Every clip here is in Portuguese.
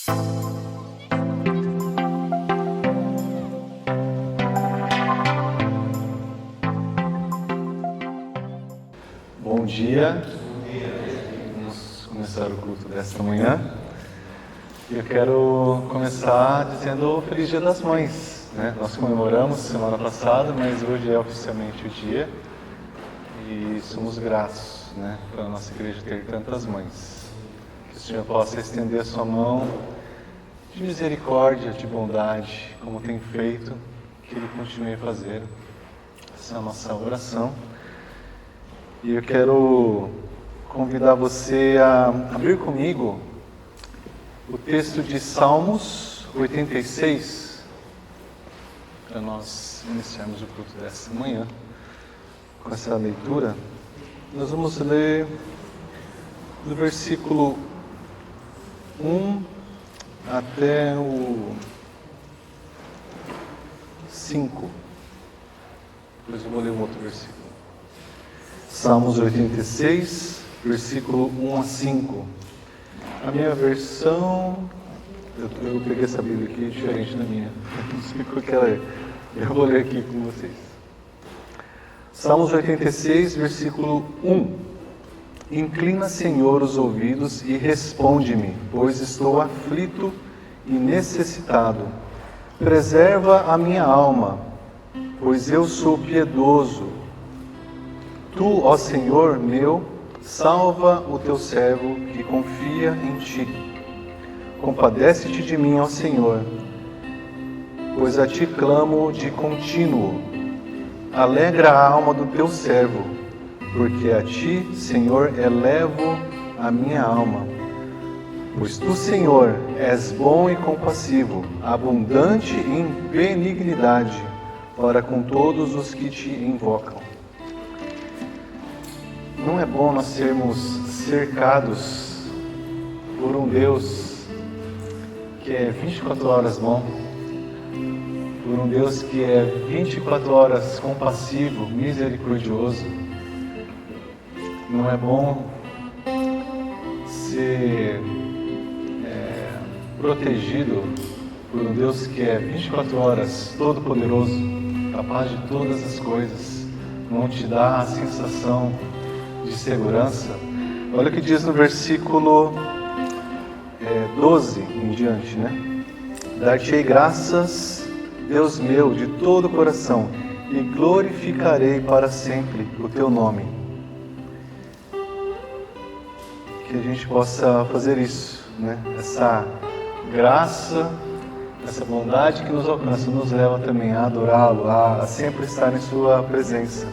Bom dia, vamos começar o culto desta manhã. Eu quero começar dizendo Feliz Dia das Mães, né? Nós comemoramos semana passada, mas hoje é oficialmente o dia e somos gratos, né, pela nossa igreja ter tantas mães. Que o Senhor possa estender a sua mão de misericórdia, de bondade, como tem feito, que Ele continue a fazer. Essa é a nossa oração. E eu quero convidar você a abrir comigo o texto de Salmos 86, para nós iniciarmos o culto desta manhã com essa leitura. Nós vamos ler do versículo 1 até o 5. Depois eu vou ler um outro versículo. Salmos 86, versículo 1 a 5. A minha versão... Eu peguei essa Bíblia aqui, diferente da minha. Não sei qual que ela é. Eu vou ler aqui com vocês. Salmos 86, versículo 1. Inclina, Senhor, os ouvidos e responde-me, pois estou aflito e necessitado. Preserva a minha alma, pois eu sou piedoso. Tu, ó Senhor meu, salva o teu servo que confia em ti. Compadece-te de mim, ó Senhor, pois a ti clamo de contínuo. Alegra a alma do teu servo, porque a ti, Senhor, elevo a minha alma. Pois tu, Senhor, és bom e compassivo, abundante em benignidade, para com todos os que te invocam. Não é bom nós sermos cercados por um Deus que é 24 horas bom, por um Deus que é 24 horas compassivo, misericordioso. Não é bom ser protegido por um Deus que é 24 horas todo-poderoso, capaz de todas as coisas, não te dá a sensação de segurança. Olha o que diz no versículo 12 em diante, né? Dar-te-ei graças, Deus meu, de todo o coração, e glorificarei para sempre o teu nome. Que a gente possa fazer isso, né? Essa graça, essa bondade que nos alcança, nos leva também a adorá-lo, a sempre estar em sua presença.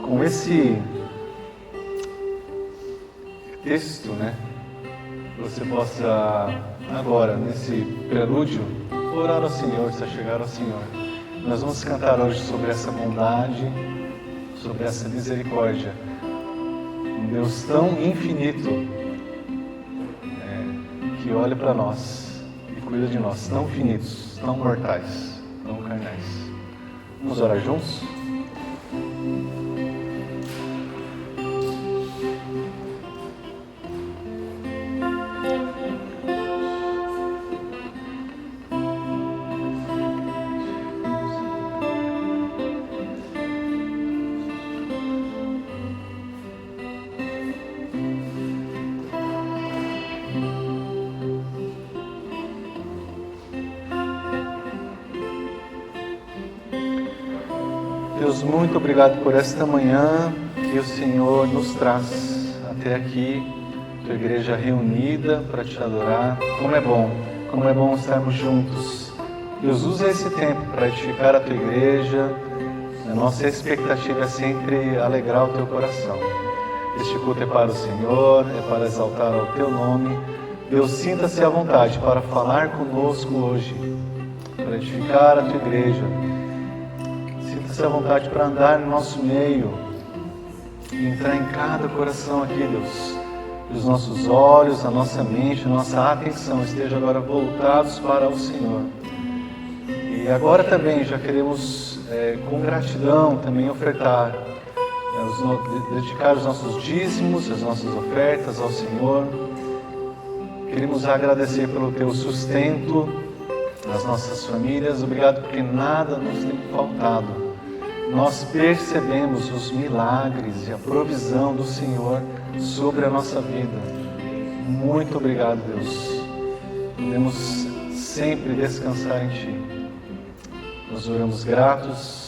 Com esse texto, né, você possa agora, nesse prelúdio, orar ao Senhor, se chegar ao Senhor. Nós vamos cantar hoje sobre essa bondade, sobre essa misericórdia. Um Deus tão infinito, que olha para nós e cuida de nós, tão finitos, tão mortais, tão carnais. Vamos orar juntos? Deus, muito obrigado por esta manhã que o Senhor nos traz até aqui, tua igreja reunida para te adorar. Como é bom estarmos juntos. Deus, usa esse tempo para edificar a tua igreja. A nossa expectativa é sempre alegrar o teu coração. Este culto é para o Senhor, é para exaltar o teu nome. Deus, sinta-se à vontade para falar conosco hoje, para edificar a tua igreja. Sinta-se à vontade para andar no nosso meio e entrar em cada coração aqui, Deus. Que os nossos olhos, a nossa mente, a nossa atenção estejam agora voltados para o Senhor. E agora também já queremos, com gratidão, também ofertar, dedicar os nossos dízimos, as nossas ofertas ao Senhor. Queremos agradecer pelo Teu sustento nas nossas famílias. Obrigado porque nada nos tem faltado. Nós percebemos os milagres e a provisão do Senhor sobre a nossa vida. Muito obrigado, Deus. Podemos sempre descansar em Ti. Nós oramos gratos,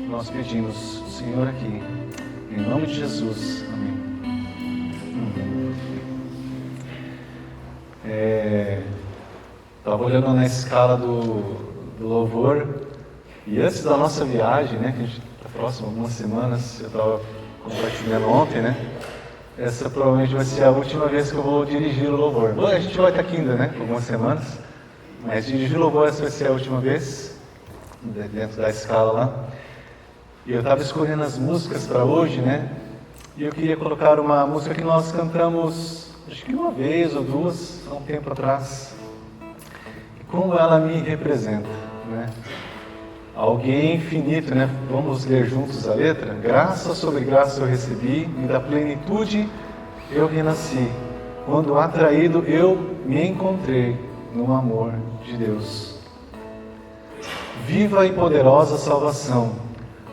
nós pedimos, Senhor, aqui, em nome de Jesus. Amém. Estava olhando na escala do louvor, e antes da nossa viagem, né, que a gente está próximo, algumas semanas, eu estava compartilhando ontem, né? Essa provavelmente vai ser a última vez que eu vou dirigir o louvor. Bom, a gente vai estar aqui ainda, né, por algumas semanas, mas dirigir o louvor essa vai ser a última vez, dentro da escala lá. E eu estava escolhendo as músicas para hoje, né? E eu queria colocar uma música que nós cantamos, acho que uma vez ou duas, há um tempo atrás. E como ela me representa, né? Alguém infinito, né? Vamos ler juntos a letra? Graça sobre graça eu recebi, e da plenitude eu renasci. Quando atraído eu me encontrei no amor de Deus. Viva e poderosa salvação,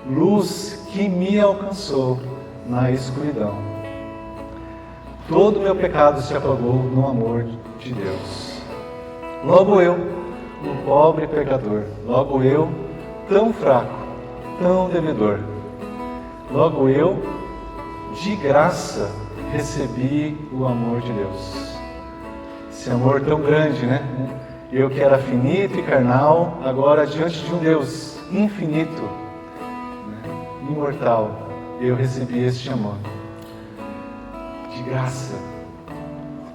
luz que me alcançou na escuridão. Todo meu pecado se apagou no amor de Deus. Logo eu, um pobre pecador, logo eu, tão fraco, tão devedor. Logo eu, de graça, recebi o amor de Deus. Esse amor tão grande, né? Eu que era finito e carnal, agora diante de um Deus infinito, né? Imortal, eu recebi este amor. De graça,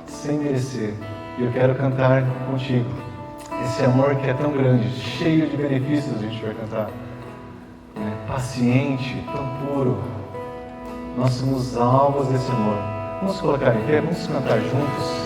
sem merecer. E eu quero cantar contigo esse amor que é tão grande, cheio de benefícios, a gente vai cantar, né? Paciente, tão puro. Nós somos alvos desse amor. Vamos colocar em pé, vamos cantar juntos.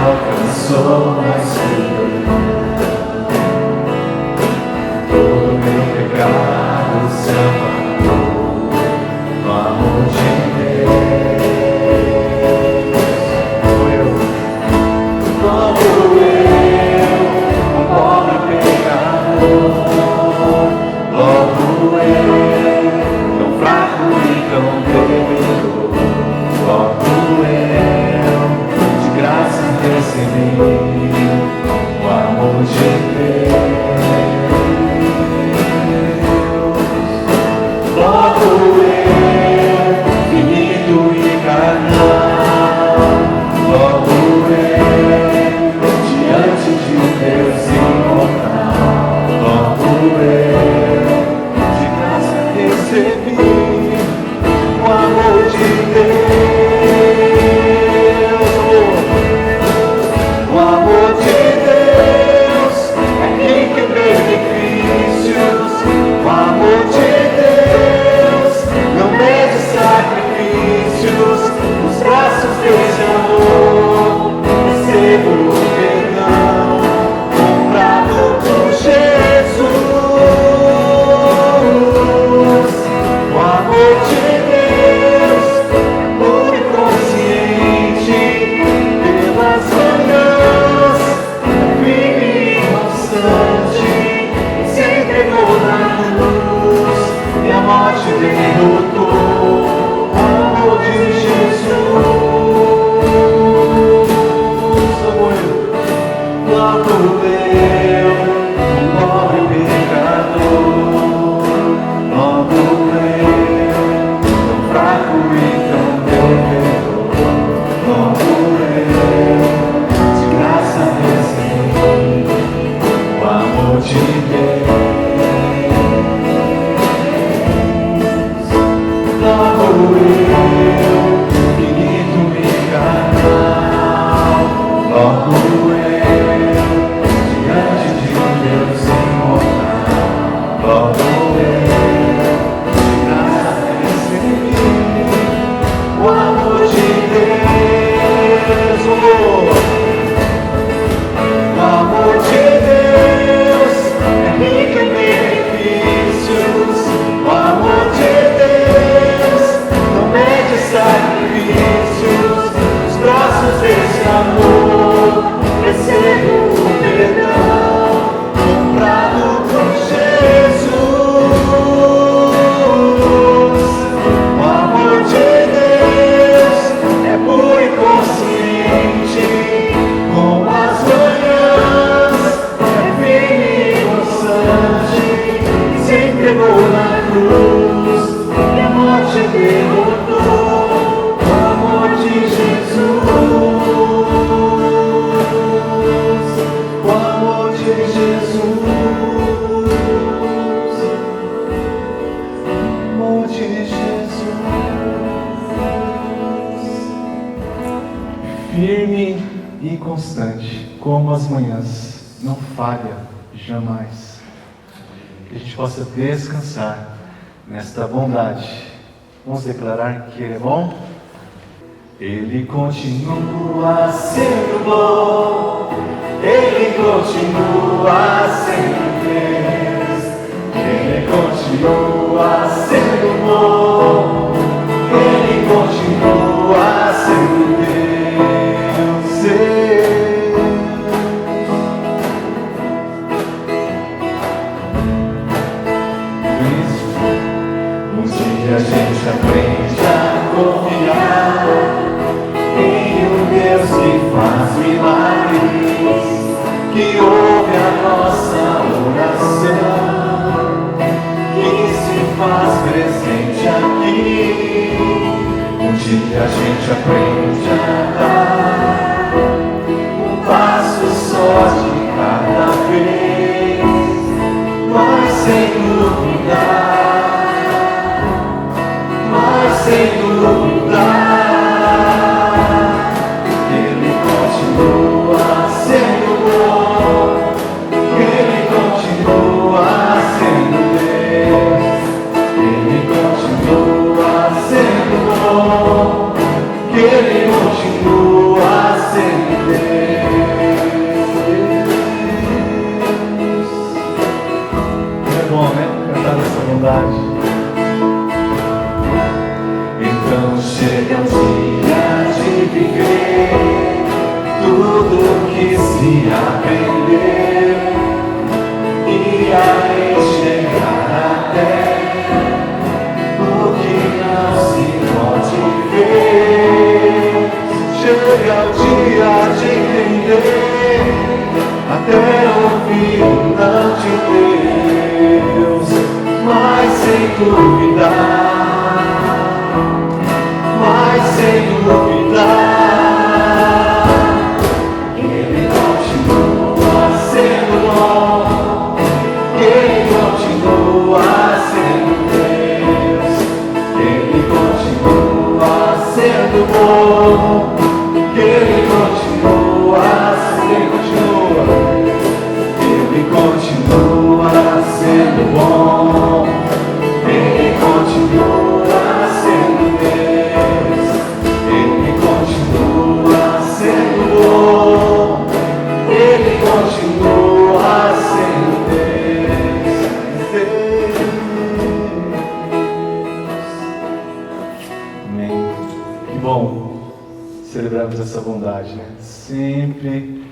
Alcançou a escuridão. Deus, o amor de Deus é rico em benefícios. O amor de Deus não mede sacrifícios. Os braços desse amor recebo o perdão comprado por Jesus. O amor de Deus é puro e consciente, como as manhãs, é firme e constante, se entregou na cruz e a morte derrotou. O amor de Jesus, o amor de Jesus, o amor de Jesus. Firme e constante, como as manhãs, não falha jamais. Que a gente possa descansar nesta bondade. Vamos declarar que Ele é bom? Ele continua sendo bom, Ele continua sendo Deus, Ele continua sendo bom, Ele continua sendo Deus. Um dia a gente aprende a confiar em um Deus que faz milagres, que ouve a nossa oração, que se faz presente aqui. Um dia a gente aprende a dar um passo só de cada vez, mas sem duvidar, mas sem duvidar. Ele continua sendo bom, Ele continua sendo Deus, Ele continua sendo bom, Ele continua sendo Deus. É bom, né? Cantar nessa bondade. Então chega o dia de viver tudo que se aprendeu e aí chegar até o que não se pode ver. Chega o dia de entender até ouvir o não de Deus, mas sem duvidar, mas sem duvidar. Ele continua sendo bom, Ele continua sendo Deus, Ele continua sendo bom, Ele continua sendo bom, Ele continua sendo Deus, Ele continua sendo bom, Ele continua sendo Deus. Amém. Que bom celebrarmos essa bondade, né? Sempre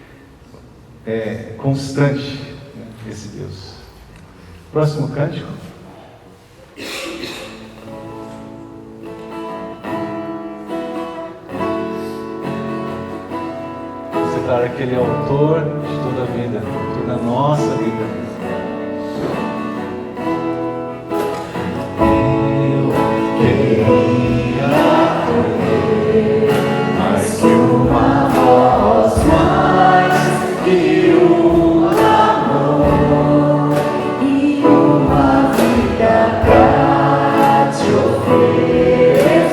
constante, né, esse Deus. Próximo cântico. Você declara que Ele é autor de toda a vida, autor da nossa vida. Eu queria ter mais que uma voz, mais que um amor e uma vida pra te oferecer,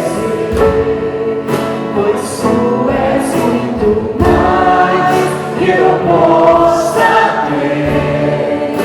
pois tu és muito mais que eu possa ter.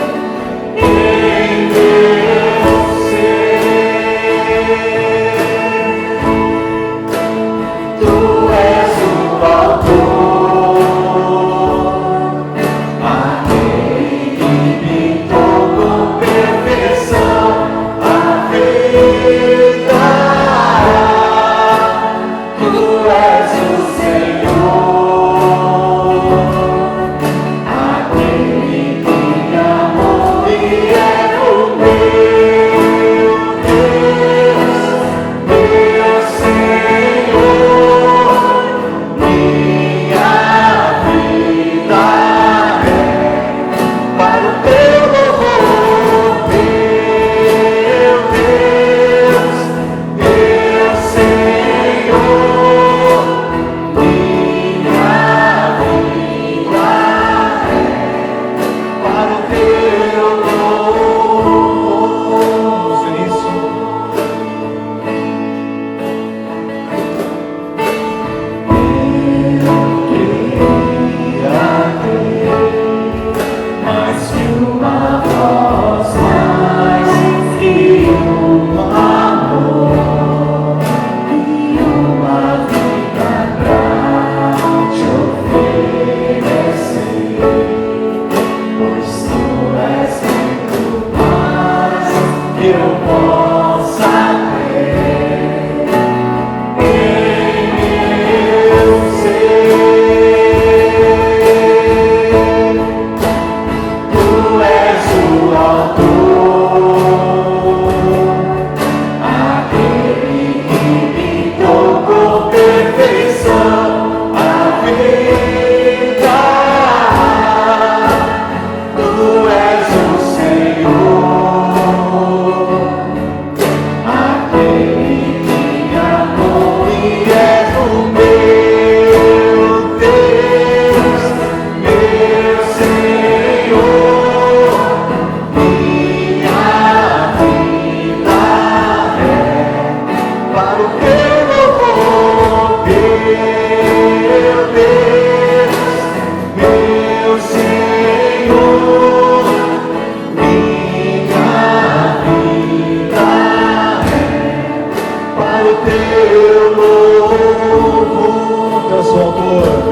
Aplausos ao autor.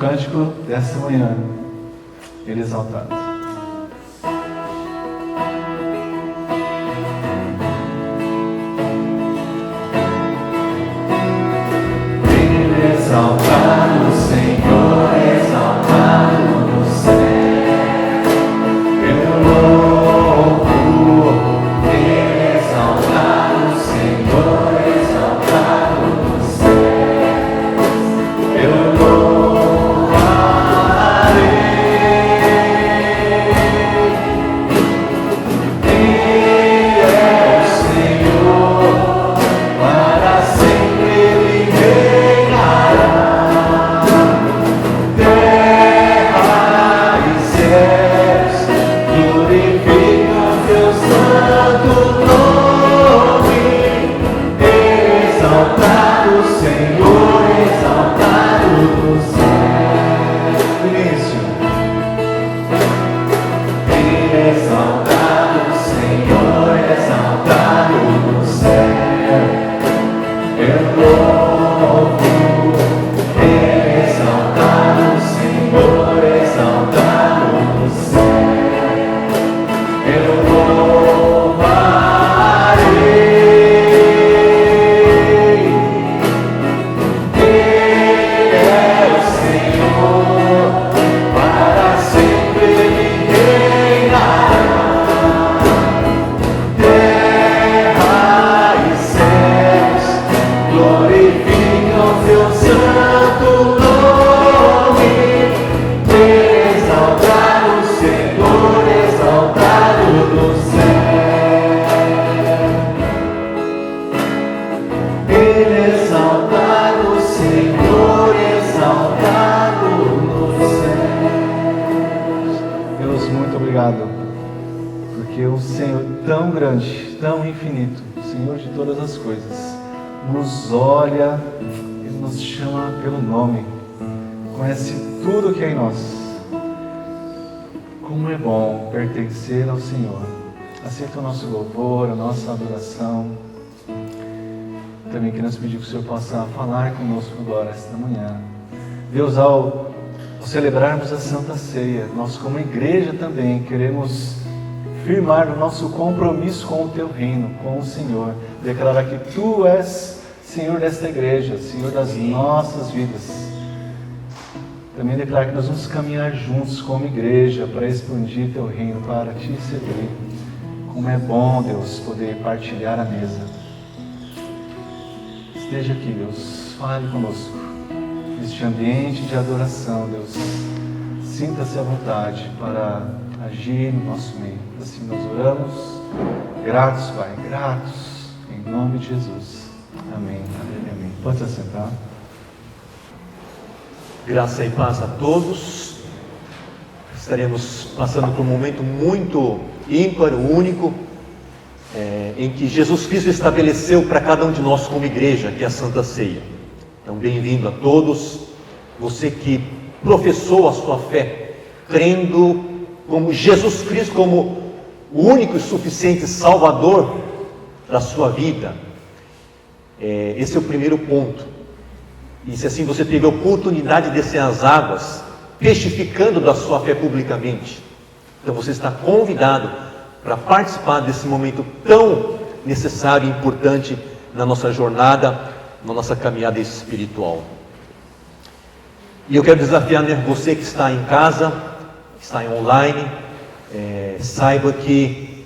Cântico dessa manhã, Ele exaltado. Ele exaltado, Senhor, exaltado no céu. Eu louvo, Ele exaltado, Senhor, exaltado no céu. Eu louvo. Porque o Senhor tão grande, tão infinito, Senhor de todas as coisas, nos olha e nos chama pelo nome, conhece tudo que é em nós. Como é bom pertencer ao Senhor. Aceita o nosso louvor, a nossa adoração. Também queremos pedir que o Senhor possa falar conosco agora, esta manhã. Deus, ao celebrarmos a Santa Ceia, nós como igreja também queremos firmar o nosso compromisso com o Teu reino, com o Senhor. Declarar que Tu és Senhor desta igreja, Senhor das nossas vidas. Também declarar que nós vamos caminhar juntos como igreja para expandir Teu reino, para Te servir. Como é bom, Deus, poder partilhar a mesa. Esteja aqui, Deus, fale conosco. Neste ambiente de adoração, Deus, sinta-se à vontade para agir no nosso meio. Assim nós oramos, gratos, Pai, gratos, em nome de Jesus. Amém, amém, amém. Pode se assentar. Graça e paz a todos. Estaremos passando por um momento muito ímpar, único, em que Jesus Cristo estabeleceu para cada um de nós como igreja, que é a Santa Ceia. Então, bem-vindo a todos, você que professou a sua fé, crendo como Jesus Cristo, como o único e suficiente Salvador da sua vida. Esse é o primeiro ponto. E se assim você teve a oportunidade de descer as águas, testificando da sua fé publicamente, então você está convidado para participar desse momento tão necessário e importante na nossa jornada, na nossa caminhada espiritual. E eu quero desafiar você que está em casa, que está online, saiba que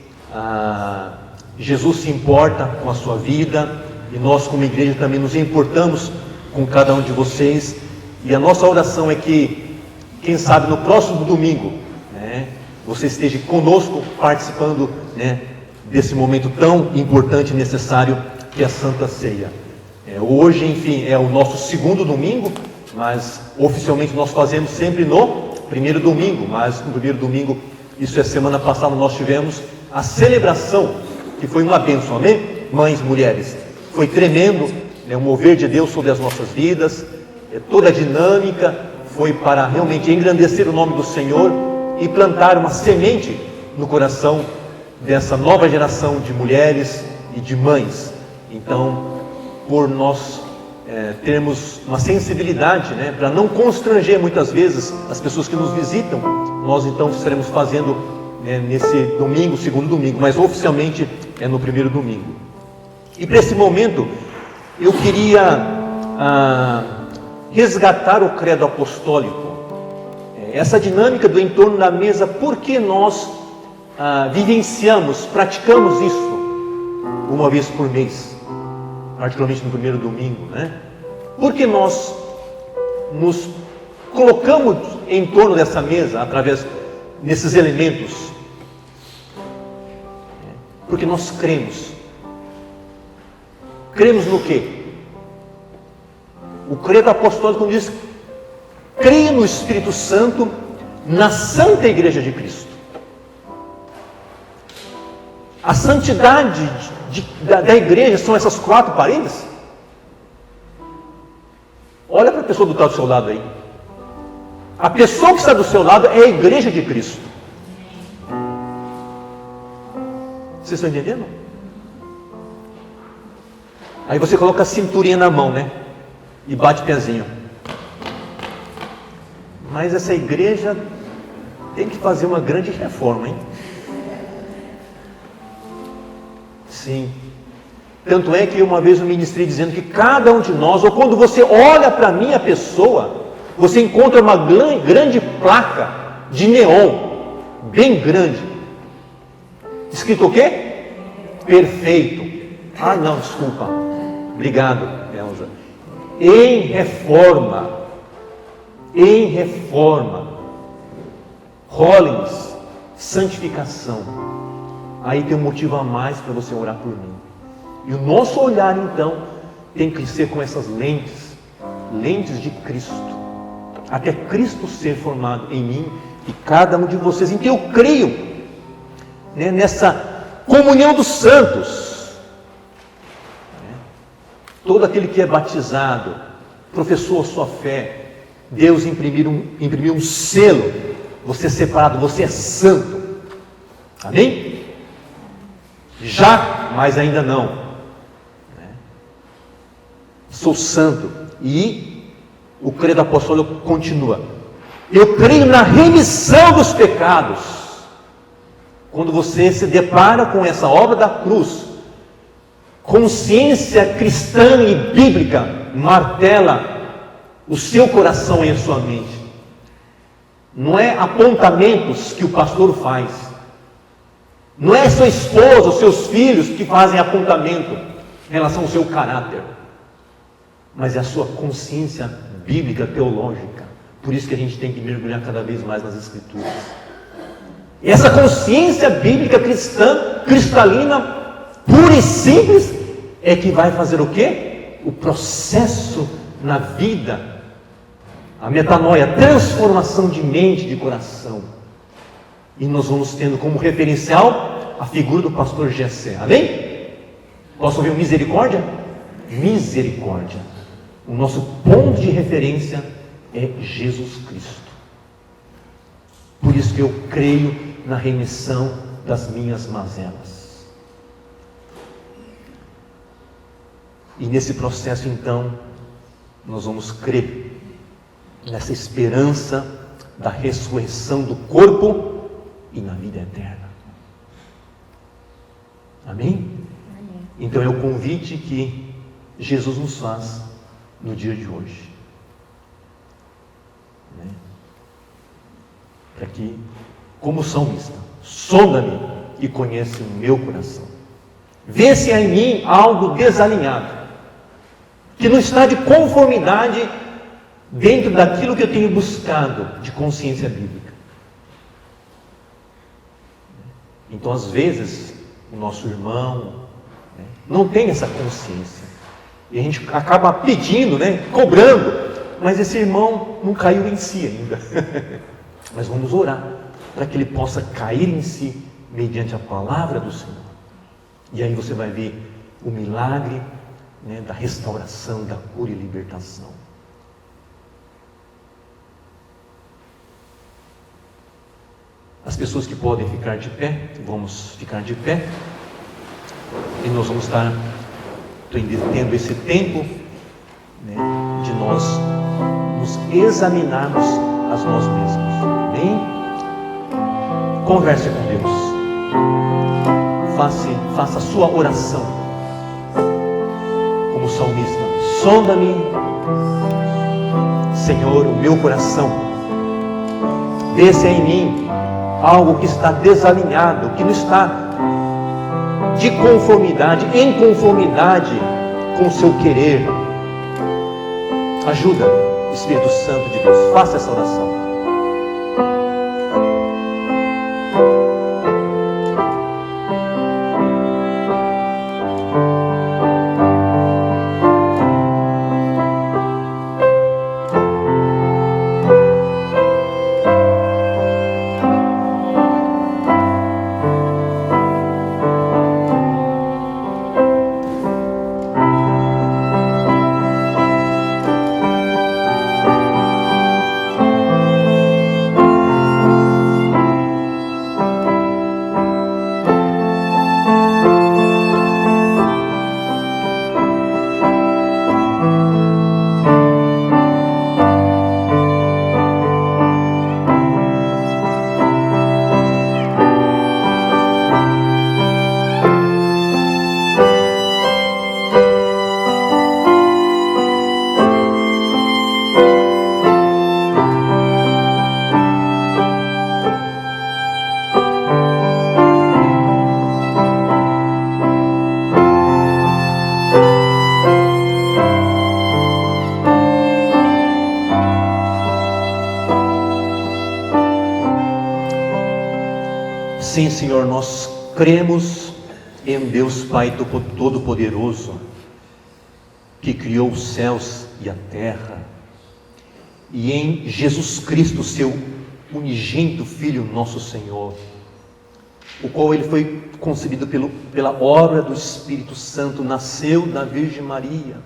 Jesus se importa com a sua vida, e nós como igreja também nos importamos com cada um de vocês, e a nossa oração é que, quem sabe no próximo domingo, você esteja conosco participando, desse momento tão importante e necessário que é a Santa Ceia. Hoje, enfim, é o nosso segundo domingo, mas oficialmente nós fazemos sempre no primeiro domingo, mas no primeiro domingo, isso é semana passada, nós tivemos a celebração, que foi uma bênção, amém? Mães, mulheres, foi tremendo, o mover de Deus sobre as nossas vidas, toda a dinâmica foi para realmente engrandecer o nome do Senhor e plantar uma semente no coração dessa nova geração de mulheres e de mães. Então, por nós termos uma sensibilidade, para não constranger muitas vezes as pessoas que nos visitam, nós então estaremos fazendo nesse domingo, segundo domingo, mas oficialmente é no primeiro domingo. E para esse momento, eu queria resgatar o credo apostólico, essa dinâmica do entorno da mesa, porque nós vivenciamos, praticamos isso uma vez por mês, particularmente no primeiro domingo, Porque nós nos colocamos em torno dessa mesa através desses elementos, porque nós cremos no quê? O credo apostólico diz: creia no Espírito Santo, na Santa Igreja de Cristo. A santidade da igreja são essas quatro paredes? Olha para a pessoa que está do seu lado aí. A pessoa que está do seu lado é a igreja de Cristo. Vocês estão entendendo? Aí você coloca a cinturinha na mão, né? E bate pezinho. Mas essa igreja tem que fazer uma grande reforma, hein? Sim. Tanto é que uma vez eu ministrei dizendo que cada um de nós, ou quando você olha para a minha pessoa, você encontra uma grande placa de neon, bem grande. Escrito o quê? Perfeito. Ah, não, desculpa. Obrigado, Elza. Em reforma. Em reforma. Holiness. Santificação. Aí tem um motivo a mais para você orar por mim. E o nosso olhar, então, tem que ser com essas lentes. Lentes de Cristo. Até Cristo ser formado em mim e cada um de vocês. Então eu creio, né, nessa comunhão dos santos. Todo aquele que é batizado, professou a sua fé, Deus imprimiu um selo. Você é separado, você é santo. Amém? Já, mas ainda não. Sou santo. E o credo apostólico continua. Eu creio na remissão dos pecados. Quando você se depara com essa obra da cruz, consciência cristã e bíblica martela o seu coração e a sua mente. Não é apontamentos que o pastor faz. Não é sua esposa, os seus filhos que fazem apontamento em relação ao seu caráter. Mas é a sua consciência bíblica, teológica. Por isso que a gente tem que mergulhar cada vez mais nas Escrituras. E essa consciência bíblica cristã, cristalina, pura e simples, é que vai fazer o quê? O processo na vida, a metanoia, a transformação de mente, de coração. E nós vamos tendo como referencial a figura do pastor Jessé. Amém? Posso ouvir misericórdia? Misericórdia. O nosso ponto de referência é Jesus Cristo. Por isso que eu creio na remissão das minhas mazelas. E nesse processo, então, nós vamos crer nessa esperança da ressurreição do corpo e na vida eterna. Amém? Então é o convite que Jesus nos faz no dia de hoje, né? Para que, como salmista, sonda-me e conhece o meu coração, vê se há em mim algo desalinhado, que não está de conformidade dentro daquilo que eu tenho buscado de consciência bíblica. Então, às vezes, o nosso irmão, né, não tem essa consciência. E a gente acaba pedindo, né, cobrando, mas esse irmão não caiu em si ainda. Mas vamos orar para que ele possa cair em si mediante a palavra do Senhor. E aí você vai ver o milagre, né, da restauração, da cura e libertação. As pessoas que podem ficar de pé, vamos ficar de pé. E nós vamos estar tendo esse tempo, né, de nós nos examinarmos a nós mesmos. Amém? Converse com Deus. Faça a sua oração como salmista. Sonda-me, Senhor, o meu coração. Vê se há em mim algo que está desalinhado, que não está de conformidade, em conformidade com o seu querer. Ajuda, Espírito Santo de Deus, faça essa oração. Senhor, nós cremos em Deus Pai Todo-Poderoso, que criou os céus e a terra, e em Jesus Cristo, seu unigênito Filho, nosso Senhor, o qual ele foi concebido pela obra do Espírito Santo, nasceu da Virgem Maria,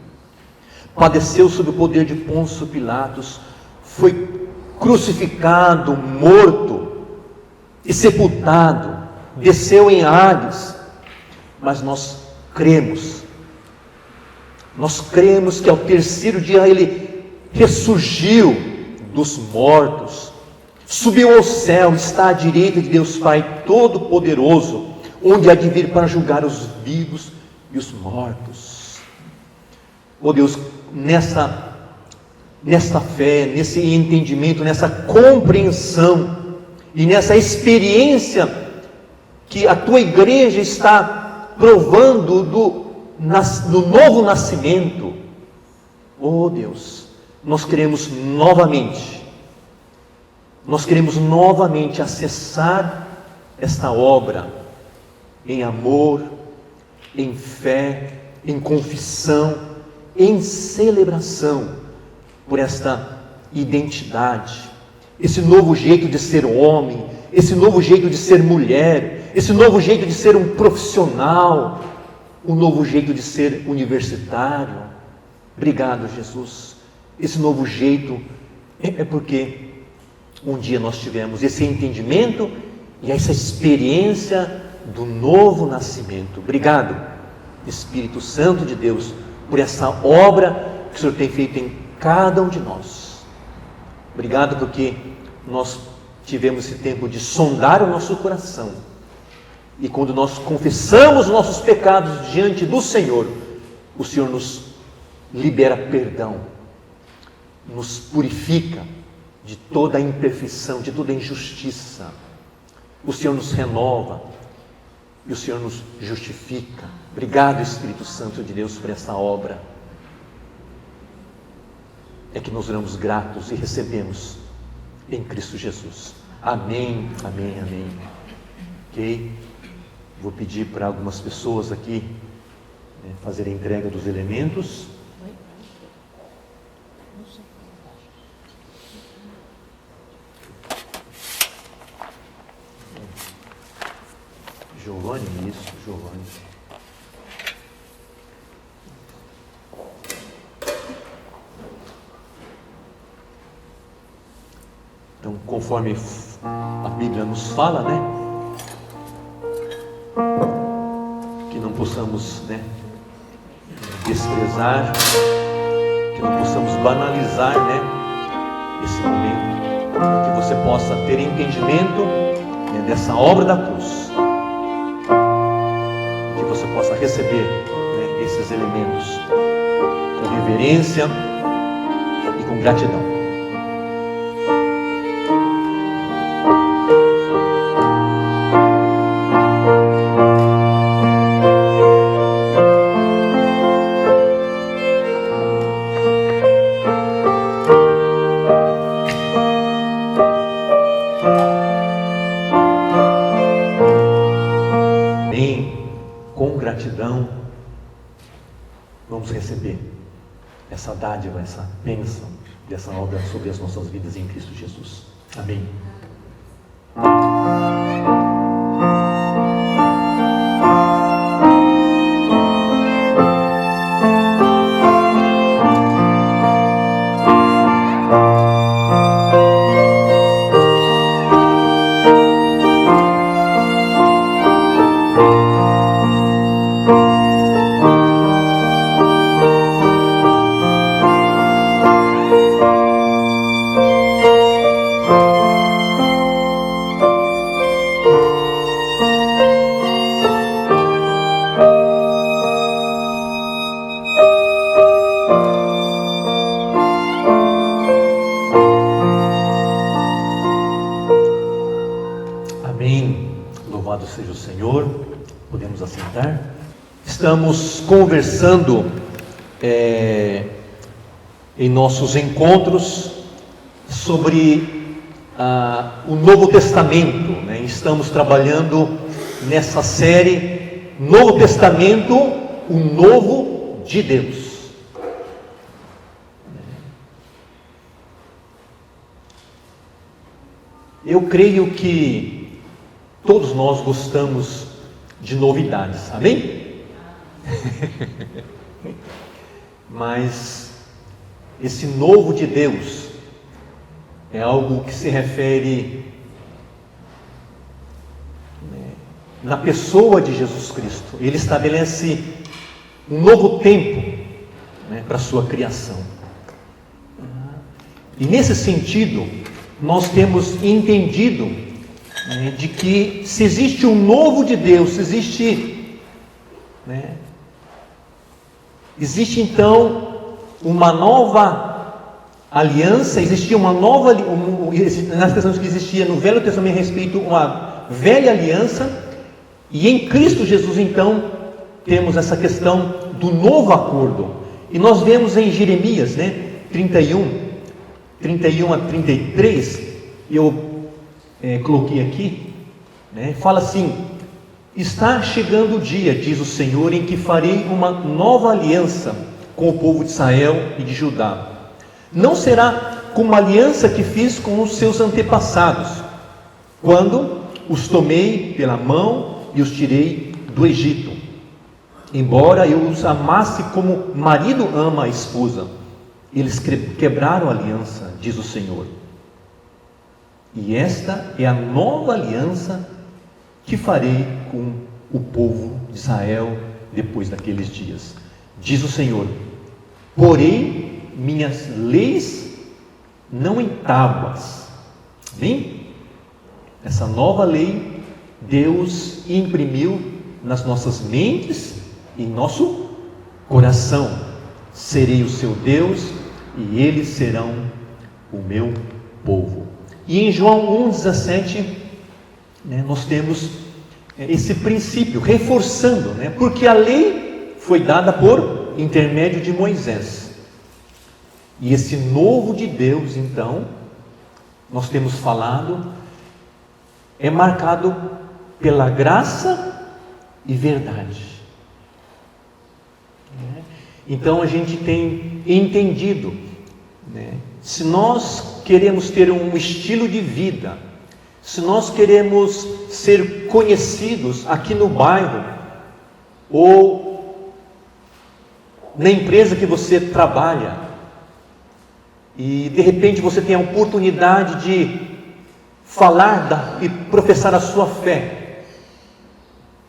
padeceu sob o poder de Pôncio Pilatos, foi crucificado, morto e sepultado, desceu em Hades, mas nós cremos que ao terceiro dia ele ressurgiu dos mortos, subiu ao céu, está à direita de Deus Pai Todo-Poderoso, onde há de vir para julgar os vivos e os mortos. Oh Deus, nessa fé, nesse entendimento, nessa compreensão e nessa experiência que a tua igreja está provando do novo nascimento, oh Deus, nós queremos novamente acessar esta obra em amor, em fé, em confissão, em celebração por esta identidade, esse novo jeito de ser homem, esse novo jeito de ser mulher, esse novo jeito de ser um profissional, um novo jeito de ser universitário. Obrigado, Jesus. Esse novo jeito é porque um dia nós tivemos esse entendimento e essa experiência do novo nascimento. Obrigado, Espírito Santo de Deus, por essa obra que o Senhor tem feito em cada um de nós. Obrigado porque nós tivemos esse tempo de sondar o nosso coração, e quando nós confessamos nossos pecados diante do Senhor, o Senhor nos libera perdão, nos purifica de toda a imperfeição, de toda a injustiça. O Senhor nos renova e o Senhor nos justifica. Obrigado, Espírito Santo de Deus, por essa obra. É que nós oramos gratos e recebemos em Cristo Jesus. Amém, amém, amém. Ok? Vou pedir para algumas pessoas aqui fazer a entrega dos elementos. Giovanni, isso, Giovanni. Então, conforme a Bíblia nos fala, que não possamos, desprezar, que não possamos banalizar, esse momento, que você possa ter entendimento dessa obra da cruz, que você possa receber esses elementos com reverência e com gratidão. Vamos receber essa dádiva, essa bênção dessa obra sobre as nossas vidas em Cristo Jesus. Amém. Louvado seja o Senhor. Podemos assentar. Estamos conversando em nossos encontros sobre o Novo Testamento, né? Estamos trabalhando nessa série Novo Testamento, o Novo de Deus. Eu creio que todos nós gostamos de novidades, amém? Mas esse novo de Deus é algo que se refere na pessoa de Jesus Cristo. Ele estabelece um novo tempo, né, para a sua criação. E nesse sentido, nós temos entendido, né, de que se existe um novo de Deus, existe então uma nova aliança, existia uma nova, nós pensamos que existia no Velho Testamento a respeito uma velha aliança, e em Cristo Jesus então temos essa questão do novo acordo. E nós vemos em Jeremias, 31 a 33, eu coloquei aqui, fala assim: está chegando o dia, diz o Senhor, em que farei uma nova aliança com o povo de Israel e de Judá. Não será como a aliança que fiz com os seus antepassados, quando os tomei pela mão e os tirei do Egito, embora eu os amasse como marido ama a esposa. Eles quebraram a aliança, diz o Senhor. E esta é a nova aliança que farei com o povo de Israel depois daqueles dias, diz o Senhor. Porei minhas leis não em tábuas. Bem, essa nova lei Deus imprimiu nas nossas mentes e em nosso coração. Serei o seu Deus e eles serão o meu povo. E em João 1,17, nós temos esse princípio, reforçando, porque a lei foi dada por intermédio de Moisés. E esse novo de Deus, então, nós temos falado, é marcado pela graça e verdade. Então a gente tem entendido, se nós queremos ter um estilo de vida, se nós queremos ser conhecidos aqui no bairro, ou na empresa que você trabalha, e de repente você tem a oportunidade de falar e professar a sua fé,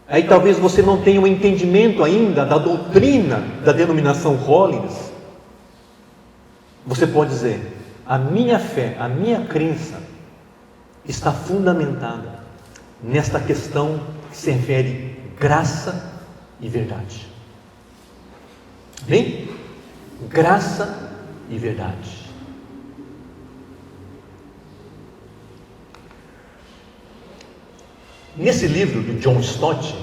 aí talvez você não tenha um entendimento ainda da doutrina da denominação Holiness, você pode dizer: a minha fé, a minha crença está fundamentada nesta questão que se refere graça e verdade. Bem? Graça e verdade. Nesse livro de John Stott,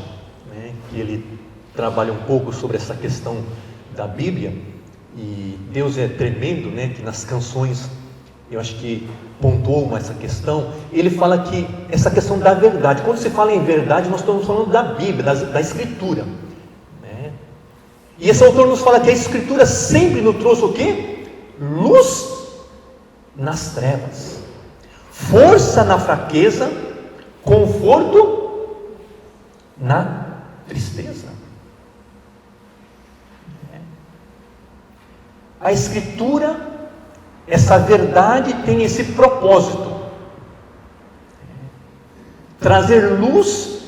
que ele trabalha um pouco sobre essa questão da Bíblia, e Deus é tremendo, que nas canções eu acho que pontuou essa questão. Ele fala que essa questão da verdade, quando se fala em verdade, nós estamos falando da Bíblia, da Escritura, e esse autor nos fala que a Escritura sempre nos trouxe o quê? Luz nas trevas, força na fraqueza, conforto na tristeza. A Escritura, essa verdade tem esse propósito: trazer luz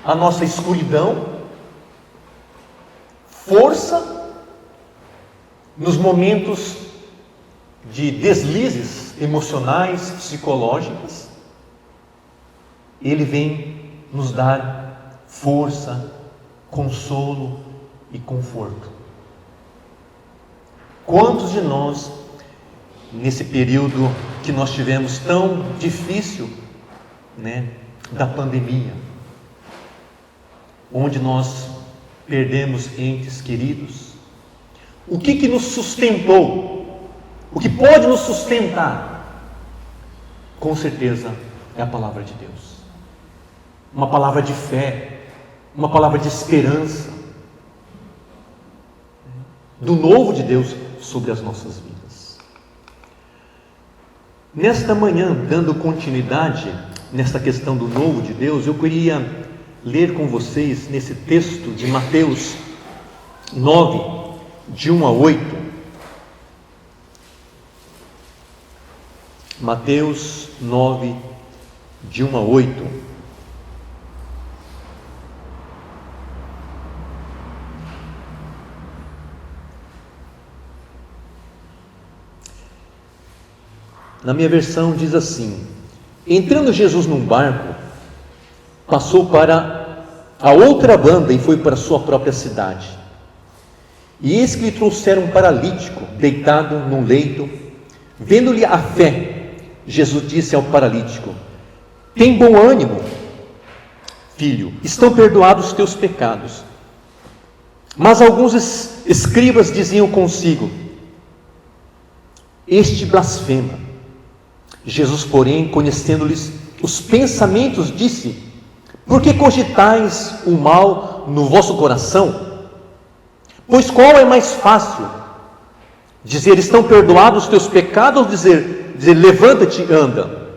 à nossa escuridão, força nos momentos de deslizes emocionais, psicológicos. Ele vem nos dar força, consolo e conforto. Quantos de nós, nesse período que nós tivemos tão difícil, da pandemia, onde nós perdemos entes queridos, o que nos sustentou? O que pode nos sustentar? com certeza é a palavra de Deus. Uma palavra de fé, uma palavra de esperança, do novo de Deus sobre as nossas vidas. Nesta manhã, dando continuidade nesta questão do novo de Deus, eu queria ler com vocês nesse texto de Mateus 9, de 1 a 8. Mateus 9, de 1 a 8. Na minha versão diz assim: entrando Jesus num barco, passou para a outra banda e foi para a sua própria cidade. E eis que lhe trouxeram um paralítico, deitado num leito. Vendo-lhe a fé, Jesus disse ao paralítico: tem bom ânimo, filho, estão perdoados os teus pecados. Mas alguns escribas diziam consigo: este blasfema. Jesus, porém, conhecendo-lhes os pensamentos, disse: por que cogitais o mal no vosso coração? Pois qual é mais fácil? Dizer, estão perdoados os teus pecados, ou dizer levanta-te e anda?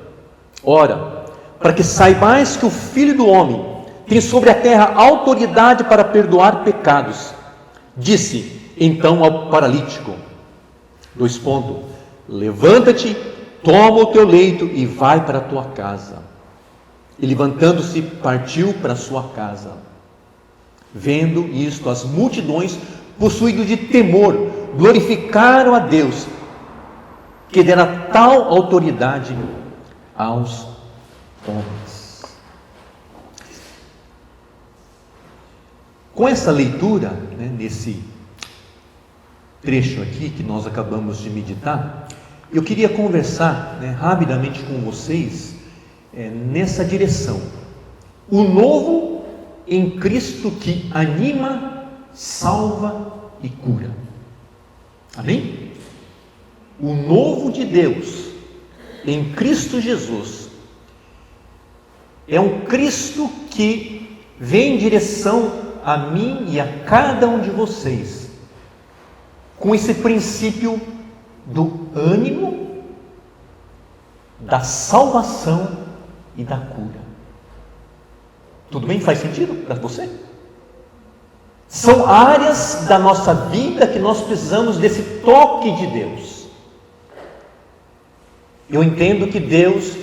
Ora, para que saibais que o Filho do Homem tem sobre a terra autoridade para perdoar pecados, disse então ao paralítico, levanta-te, toma o teu leito e vai para a tua casa. E levantando-se, partiu para a sua casa. Vendo isto, as multidões, possuídas de temor, glorificaram a Deus, que dera tal autoridade aos homens. Com essa leitura, nesse trecho aqui que nós acabamos de meditar, eu queria conversar rapidamente com vocês nessa direção. O novo em Cristo que anima, salva e cura. Amém? O novo de Deus em Cristo Jesus é um Cristo que vem em direção a mim e a cada um de vocês, com esse princípio do ânimo, da salvação e da cura. Tudo bem? Faz sentido para você? São áreas da nossa vida que nós precisamos desse toque de Deus. Eu entendo que Deus,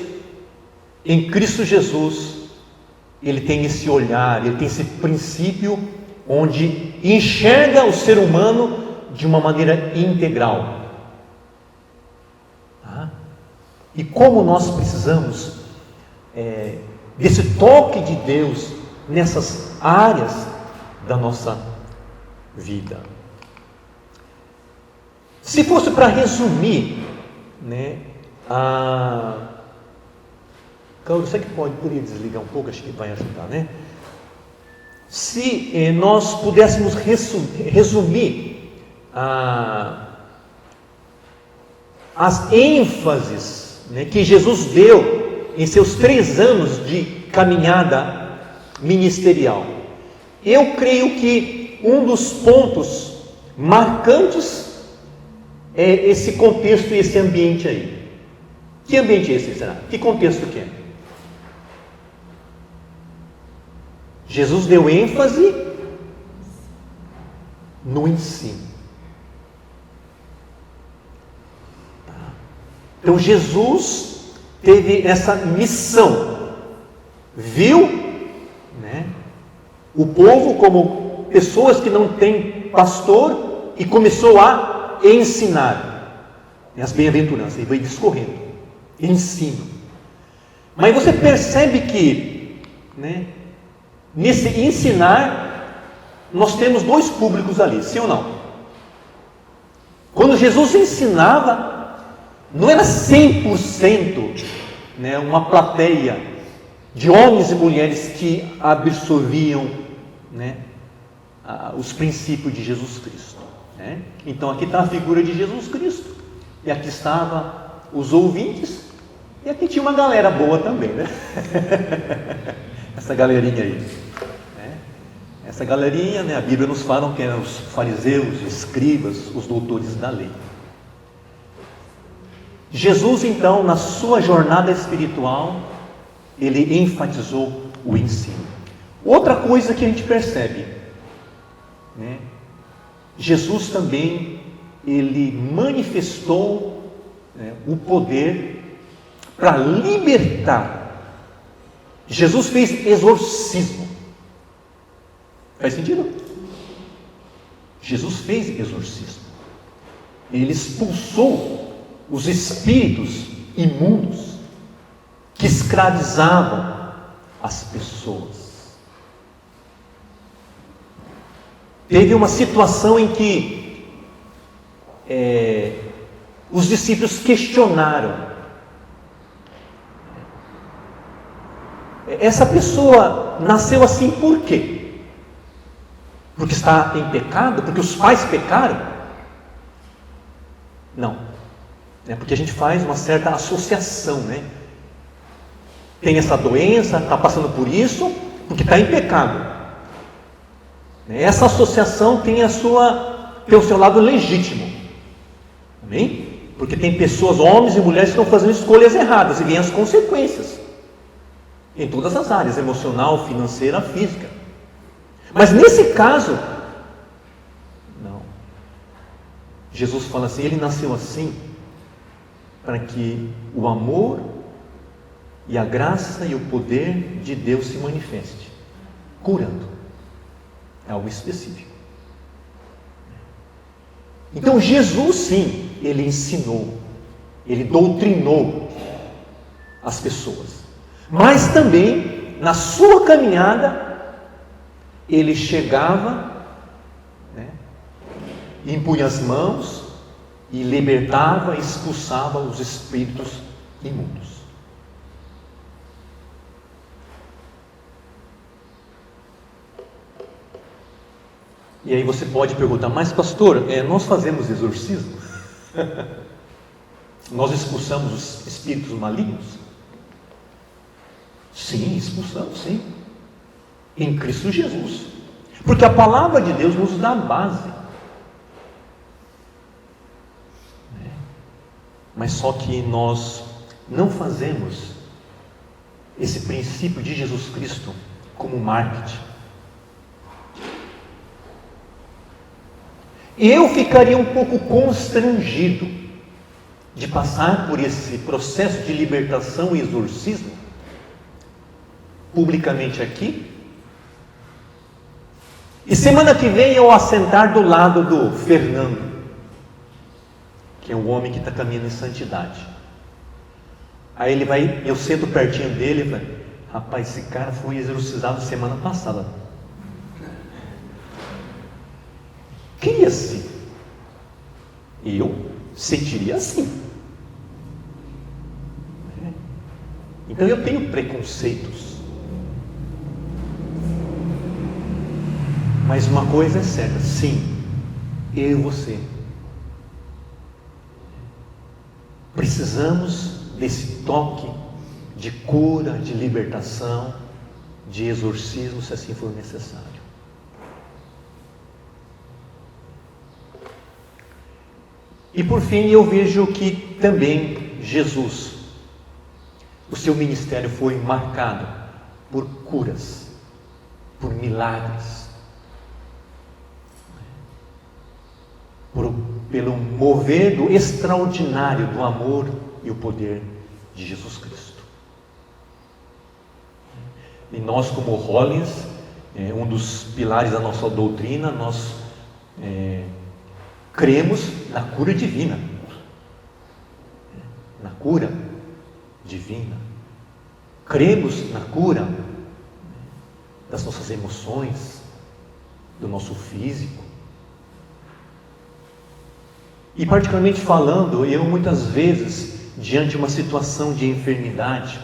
em Cristo Jesus, Ele tem esse olhar, Ele tem esse princípio onde enxerga o ser humano de uma maneira integral. E como nós precisamos desse toque de Deus nessas áreas da nossa vida. Se fosse para resumir, Carlos, você que poderia desligar um pouco, acho que vai ajudar, Se nós pudéssemos resumir as ênfases que Jesus deu em seus 3 anos de caminhada ministerial, eu creio que um dos pontos marcantes é esse contexto e esse ambiente aí. Que ambiente é esse, será? Que contexto que é? Jesus deu ênfase no ensino. Então Jesus teve essa missão, viu o povo como pessoas que não têm pastor e começou a ensinar as bem-aventuranças, e vai discorrendo, ensino. Mas você percebe que nesse ensinar nós temos 2 públicos ali, sim ou não? Quando Jesus ensinava, não era 100% uma plateia de homens e mulheres que absorviam os princípios de Jesus Cristo. Então aqui está a figura de Jesus Cristo, e aqui estavam os ouvintes, E aqui tinha uma galera boa também, né? Essa galerinha aí. Né? Essa galerinha, né? A Bíblia nos fala que eram os fariseus, os escribas, os doutores da lei. Jesus, então, na sua jornada espiritual, ele enfatizou o ensino. Outra coisa que a gente percebe, né? Jesus também, ele manifestou, né, o poder para libertar. Jesus fez exorcismo. Faz sentido? Jesus fez exorcismo. Ele expulsou os espíritos imundos que escravizavam as pessoas. Teve uma situação em que os discípulos questionaram: essa pessoa nasceu assim por quê? Porque está em pecado? Porque os pais pecaram? Não. É porque a gente faz uma certa associação, né? Tem essa doença, está passando por isso, porque está em pecado. Essa associação tem o seu lado legítimo. Amém? Porque tem pessoas, homens e mulheres, que estão fazendo escolhas erradas e vêm as consequências. Em todas as áreas, emocional, financeira, física. Mas nesse caso, não. Jesus fala assim, ele nasceu assim para que o amor e a graça e o poder de Deus se manifeste, curando. É algo específico. Então Jesus, sim, ele ensinou, ele doutrinou as pessoas. Mas também, na sua caminhada, ele chegava, né, impunha as mãos e libertava, expulsava os espíritos imundos. E aí você pode perguntar, mas pastor, nós fazemos exorcismo? Nós expulsamos os espíritos malignos? Sim, expulsamos, sim. Em Cristo Jesus. Porque a palavra de Deus nos dá a base. Mas só que nós não fazemos esse princípio de Jesus Cristo como marketing. Eu ficaria um pouco constrangido de passar por esse processo de libertação e exorcismo publicamente aqui, e semana que vem eu assentar do lado do Fernando, que é um homem que está caminhando em santidade. Aí ele vai, eu sento pertinho dele e falo, rapaz, esse cara foi exorcizado semana passada. Queria-se. E eu sentiria assim. Então eu tenho preconceitos. Mas uma coisa é certa, sim, eu e você precisamos desse toque de cura, de libertação, de exorcismo, se assim for necessário. E por fim eu vejo que também Jesus, o seu ministério foi marcado por curas, por milagres, pelo mover do extraordinário do amor e o poder de Jesus Cristo. E nós, como Rollins, um dos pilares da nossa doutrina, nós cremos na cura divina. Na cura divina. Cremos na cura das nossas emoções, do nosso físico. E particularmente falando, eu muitas vezes, diante de uma situação de enfermidade,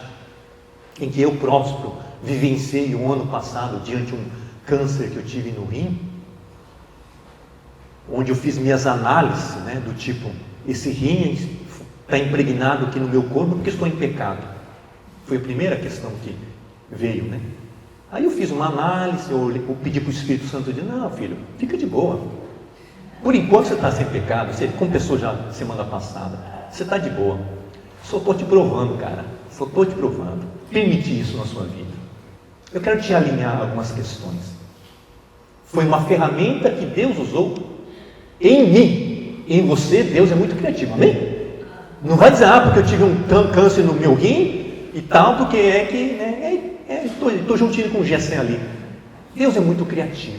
em que eu próprio vivenciei um ano passado, diante de um câncer que eu tive no rim, onde eu fiz minhas análises, do tipo, esse rim está impregnado aqui no meu corpo porque estou em pecado? Foi a primeira questão que veio, né? Aí eu fiz uma análise, eu pedi para o Espírito Santo de não, filho, fica de boa. Por enquanto você está sem pecado, você confessou já semana passada, você está de boa. Só estou te provando, cara. Só estou te provando. Permite isso na sua vida. Eu quero te alinhar algumas questões. Foi uma ferramenta que Deus usou em mim. Em você, Deus é muito criativo, amém? Não vai dizer, porque eu tive um câncer no meu rim e tal, porque é que estou juntinho com o Gessé ali. Deus é muito criativo.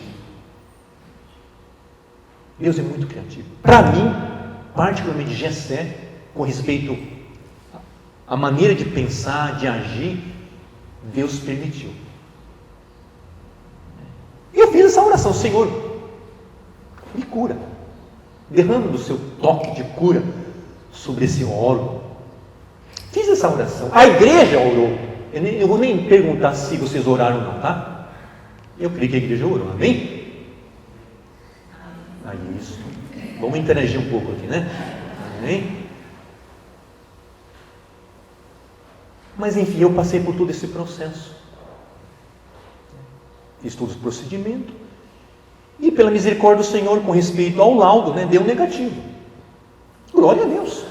Deus é muito criativo. Para mim, particularmente Gessé, com respeito à maneira de pensar, de agir, Deus permitiu. E eu fiz essa oração, Senhor, me cura. Derrama do seu toque de cura sobre esse órgão. Fiz essa oração. A igreja orou. Eu vou nem perguntar se vocês oraram ou não, tá? Eu creio que a igreja orou, amém? Aí isso. Vamos interagir um pouco aqui, né? Amém? Mas enfim, eu passei por todo esse processo. Fiz todo o procedimento. E pela misericórdia do Senhor, com respeito ao laudo, né, deu negativo. Glória a Deus.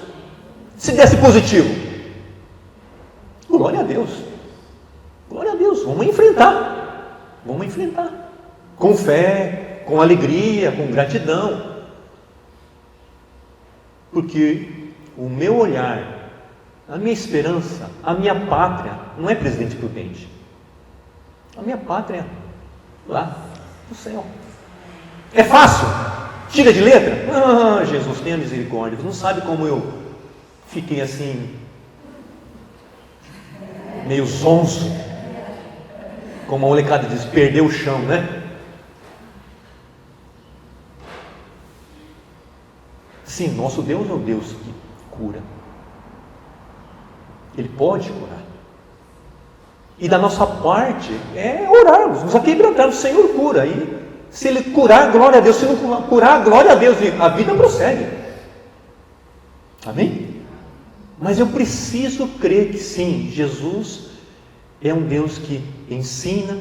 Se desse positivo, glória a Deus. Glória a Deus. Vamos enfrentar. Vamos enfrentar. Com fé, com alegria, com gratidão. Porque o meu olhar, a minha esperança, a minha pátria, não é Presidente Prudente. A minha pátria é lá no céu. É fácil? Tira de letra? Ah, Jesus, tenha misericórdia. Você não sabe como eu fiquei assim, meio zonzo. Como a molecada diz, perdeu o chão, né? Sim, nosso Deus é o Deus que cura. Ele pode curar. E da nossa parte é orarmos, nos aquebrantarmos, o Senhor cura. E se Ele curar, glória a Deus. Se não curar, glória a Deus. E a vida prossegue. Amém? Mas eu preciso crer que sim, Jesus é um Deus que ensina,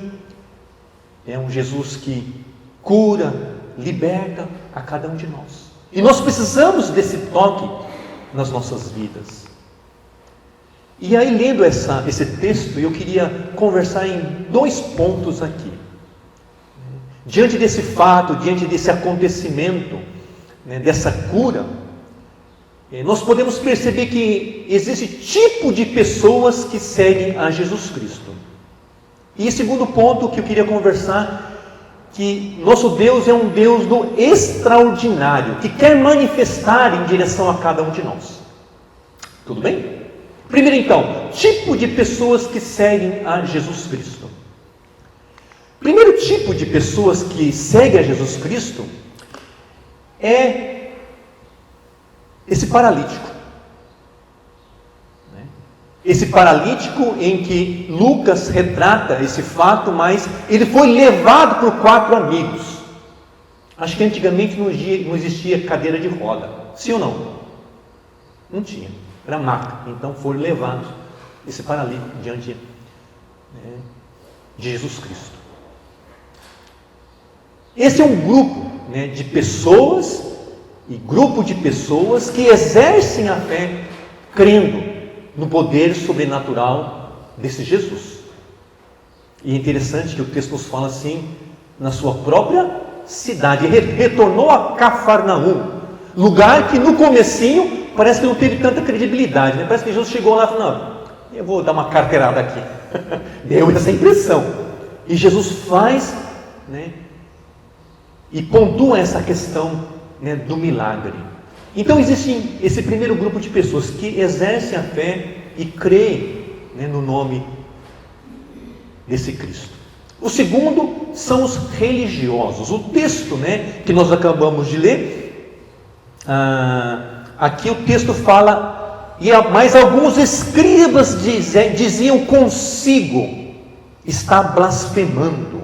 é um Jesus que cura, liberta a cada um de nós. E nós precisamos desse toque nas nossas vidas. E aí, lendo esse texto, eu queria conversar em 2 pontos aqui. Diante desse fato, diante desse acontecimento, né, dessa cura, nós podemos perceber que existe tipo de pessoas que seguem a Jesus Cristo. E segundo ponto que eu queria conversar, que nosso Deus é um Deus do extraordinário, que quer manifestar em direção a cada um de nós. Tudo bem? Primeiro então, tipo de pessoas que seguem a Jesus Cristo. Primeiro tipo de pessoas que seguem a Jesus Cristo é esse paralítico. Esse paralítico em que Lucas retrata esse fato, mas ele foi levado por 4 amigos. Acho que antigamente não existia cadeira de roda. Sim ou não? Não tinha. Era maca. Então foram levados esse paralítico diante de Jesus Cristo. Esse é um grupo de pessoas e grupo de pessoas que exercem a fé crendo no poder sobrenatural desse Jesus. E é interessante que o texto nos fala assim, na sua própria cidade, retornou a Cafarnaum, lugar que no comecinho parece que não teve tanta credibilidade, né? Parece que Jesus chegou lá e falou, não, eu vou dar uma carteirada aqui. Deu essa impressão. E Jesus faz, e pontua essa questão do milagre. Então existe esse primeiro grupo de pessoas que exercem a fé e creem no nome desse Cristo. O segundo são os religiosos. O texto que nós acabamos de ler, aqui o texto fala, mas alguns escribas diziam consigo, está blasfemando.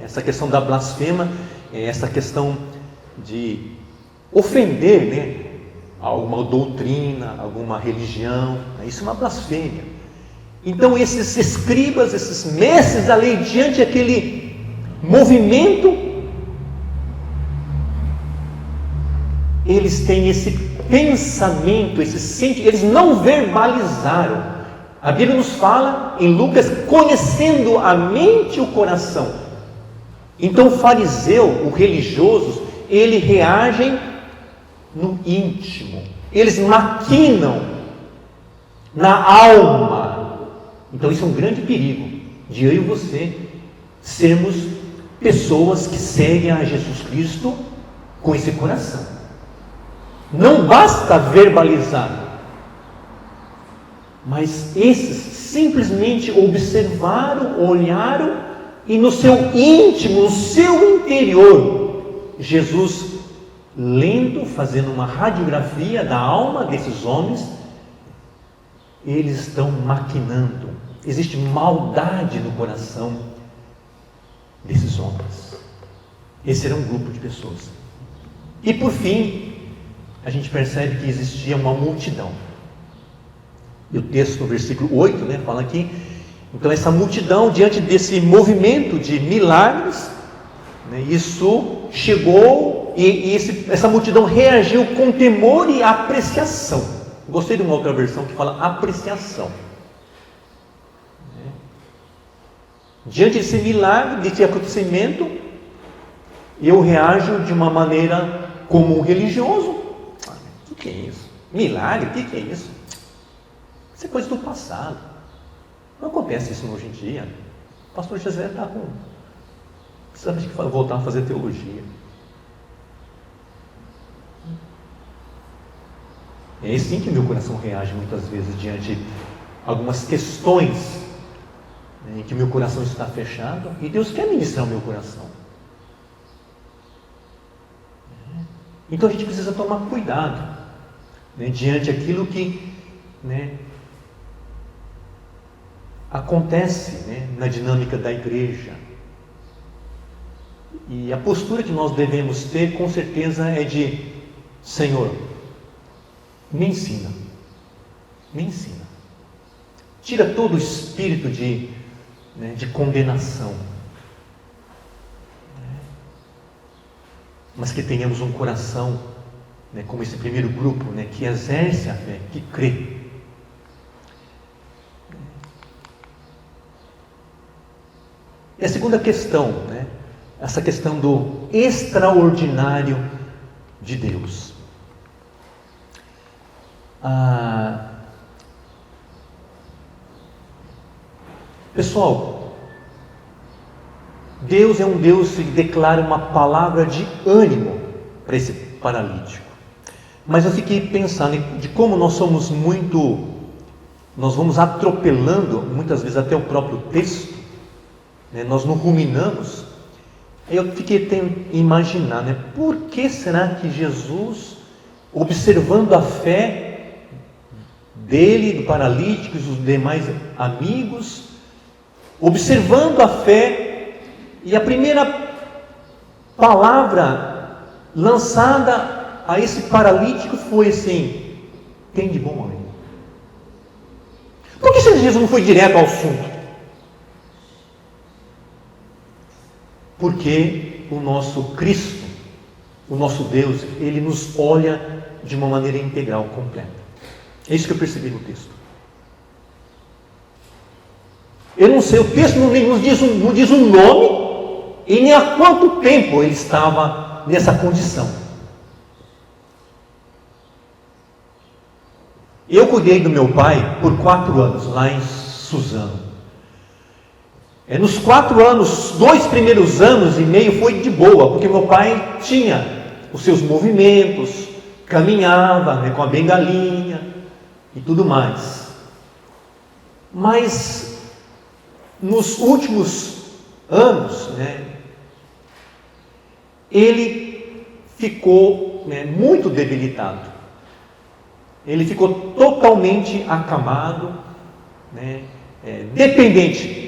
Essa questão da blasfema é essa questão de ofender alguma doutrina, alguma religião. Isso é uma blasfêmia. Então esses escribas, esses mestres da lei, diante daquele movimento, eles têm esse pensamento, eles não verbalizaram. A Bíblia nos fala em Lucas, conhecendo a mente e o coração. Então o fariseu, o religioso, ele reagem no íntimo, eles maquinam na alma. Então isso é um grande perigo de eu e você sermos pessoas que seguem a Jesus Cristo com esse coração. Não basta verbalizar, mas esses simplesmente observaram, olharam, e no seu íntimo, no seu interior, Jesus lendo, fazendo uma radiografia da alma desses homens, eles estão maquinando. Existe maldade no coração desses homens. Esse era um grupo de pessoas. E por fim, a gente percebe que existia uma multidão. E o texto, no versículo 8, fala aqui, então essa multidão, diante desse movimento de milagres, isso chegou, e essa multidão reagiu com temor e apreciação. Gostei de uma outra versão que fala apreciação. Diante desse milagre, desse acontecimento, eu reajo de uma maneira como um religioso. O que é isso? Milagre? O que é isso? Isso é coisa do passado. Não acontece isso hoje em dia. O pastor José está com... precisamos de voltar a fazer teologia. É assim que meu coração reage muitas vezes diante de algumas questões em que meu coração está fechado, e Deus quer ministrar o meu coração. Então a gente precisa tomar cuidado diante daquilo que acontece na dinâmica da igreja. E a postura que nós devemos ter, com certeza, é de: Senhor, me ensina, tira todo o espírito de condenação, mas que tenhamos um coração, como esse primeiro grupo, que exerce a fé, que crê. E a segunda questão, essa questão do extraordinário de Deus. Pessoal, Deus é um Deus que declara uma palavra de ânimo para esse paralítico. Mas eu fiquei pensando de como nós vamos atropelando, muitas vezes até o próprio texto, nós não ruminamos. Aí eu fiquei tentando imaginar, por que será que Jesus, observando a fé dele, do paralítico e dos demais amigos, observando a fé, e a primeira palavra lançada a esse paralítico foi assim: tem de bom ânimo. Por que Jesus não foi direto ao assunto? Porque o nosso Cristo, o nosso Deus, Ele nos olha de uma maneira integral, completa. É isso que eu percebi no texto. Eu não sei, o texto não diz um nome e nem há quanto tempo ele estava nessa condição. Eu cuidei do meu pai por 4 anos, lá em Suzano. Nos 4 anos, 2 primeiros anos e meio foi de boa, porque meu pai tinha os seus movimentos, caminhava com a bengalinha e tudo mais. Mas nos últimos anos, ele ficou muito debilitado. Ele ficou totalmente acamado, dependente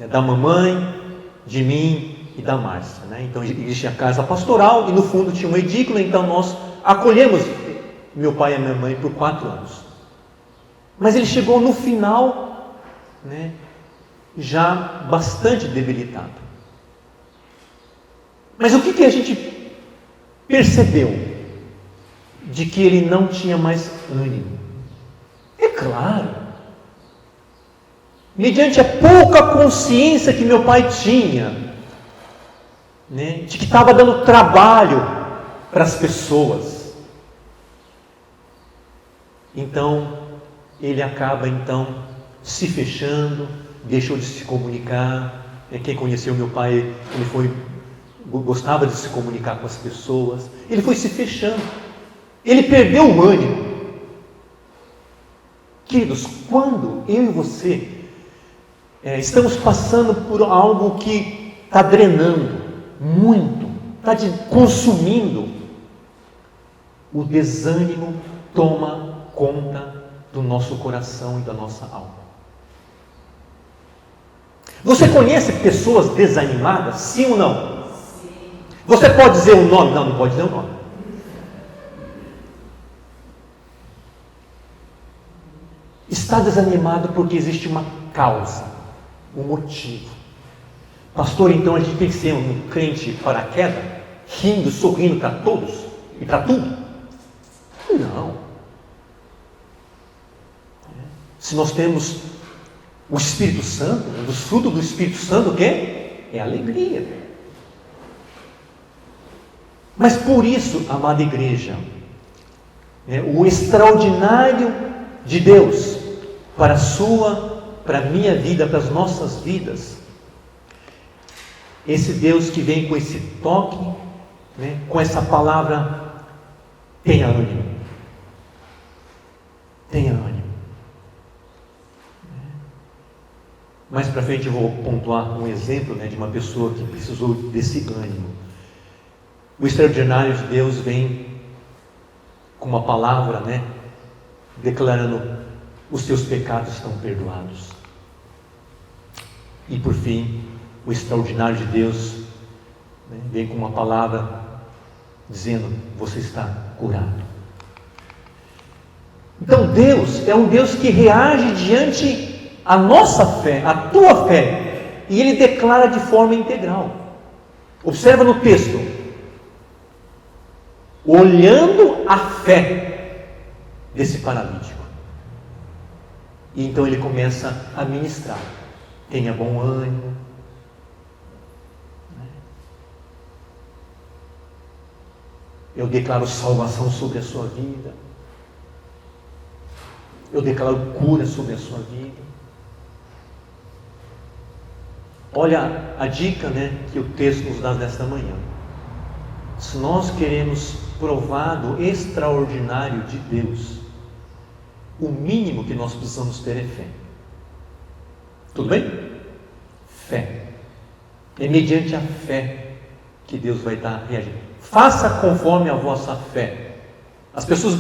da mamãe, de mim e da Márcia. Então existia a casa pastoral e no fundo tinha uma edícula, então nós acolhemos meu pai e a minha mãe por 4 anos. Mas ele chegou no final, né, já bastante debilitado. Mas o que a gente percebeu? De que ele não tinha mais ânimo. É claro, mediante a pouca consciência que meu pai tinha, né, de que estava dando trabalho para as pessoas. Então, ele acaba se fechando, deixou de se comunicar. Quem conheceu meu pai, ele gostava de se comunicar com as pessoas. Ele foi se fechando. Ele perdeu o ânimo. Queridos, quando eu e você estamos passando por algo que está drenando muito, está consumindo, o desânimo toma conta do nosso coração e da nossa alma. Você conhece pessoas desanimadas? Sim ou não? Sim. Você pode dizer o nome? Não pode dizer o nome. Está desanimado porque existe uma causa, um motivo. Pastor, então a gente tem que ser um crente paraquedas, rindo, sorrindo para todos e para tudo? Não. Se nós temos o Espírito Santo, um dos frutos do Espírito Santo, o quê? É alegria. Mas por isso, amada igreja, o extraordinário de Deus para a minha vida, para as nossas vidas, esse Deus que vem com esse toque, com essa palavra, tenha ânimo. Tenha ânimo. Mais para frente eu vou pontuar um exemplo de uma pessoa que precisou desse ânimo. O extraordinário de Deus vem com uma palavra, declarando: os teus pecados estão perdoados. E por fim, o extraordinário de Deus vem com uma palavra dizendo: você está curado. Então Deus é um Deus que reage diante a nossa fé, a tua fé, e Ele declara de forma integral. Observa no texto: olhando a fé desse paralítico. E então ele começa a ministrar: tenha bom ânimo. Eu declaro salvação sobre a sua vida. Eu declaro cura sobre a sua vida. Olha a dica que o texto nos dá nesta manhã. Se nós queremos provar do extraordinário de Deus, o mínimo que nós precisamos ter é fé. Tudo bem? Fé. É mediante a fé que Deus vai estar reagindo. Faça conforme a vossa fé. As pessoas,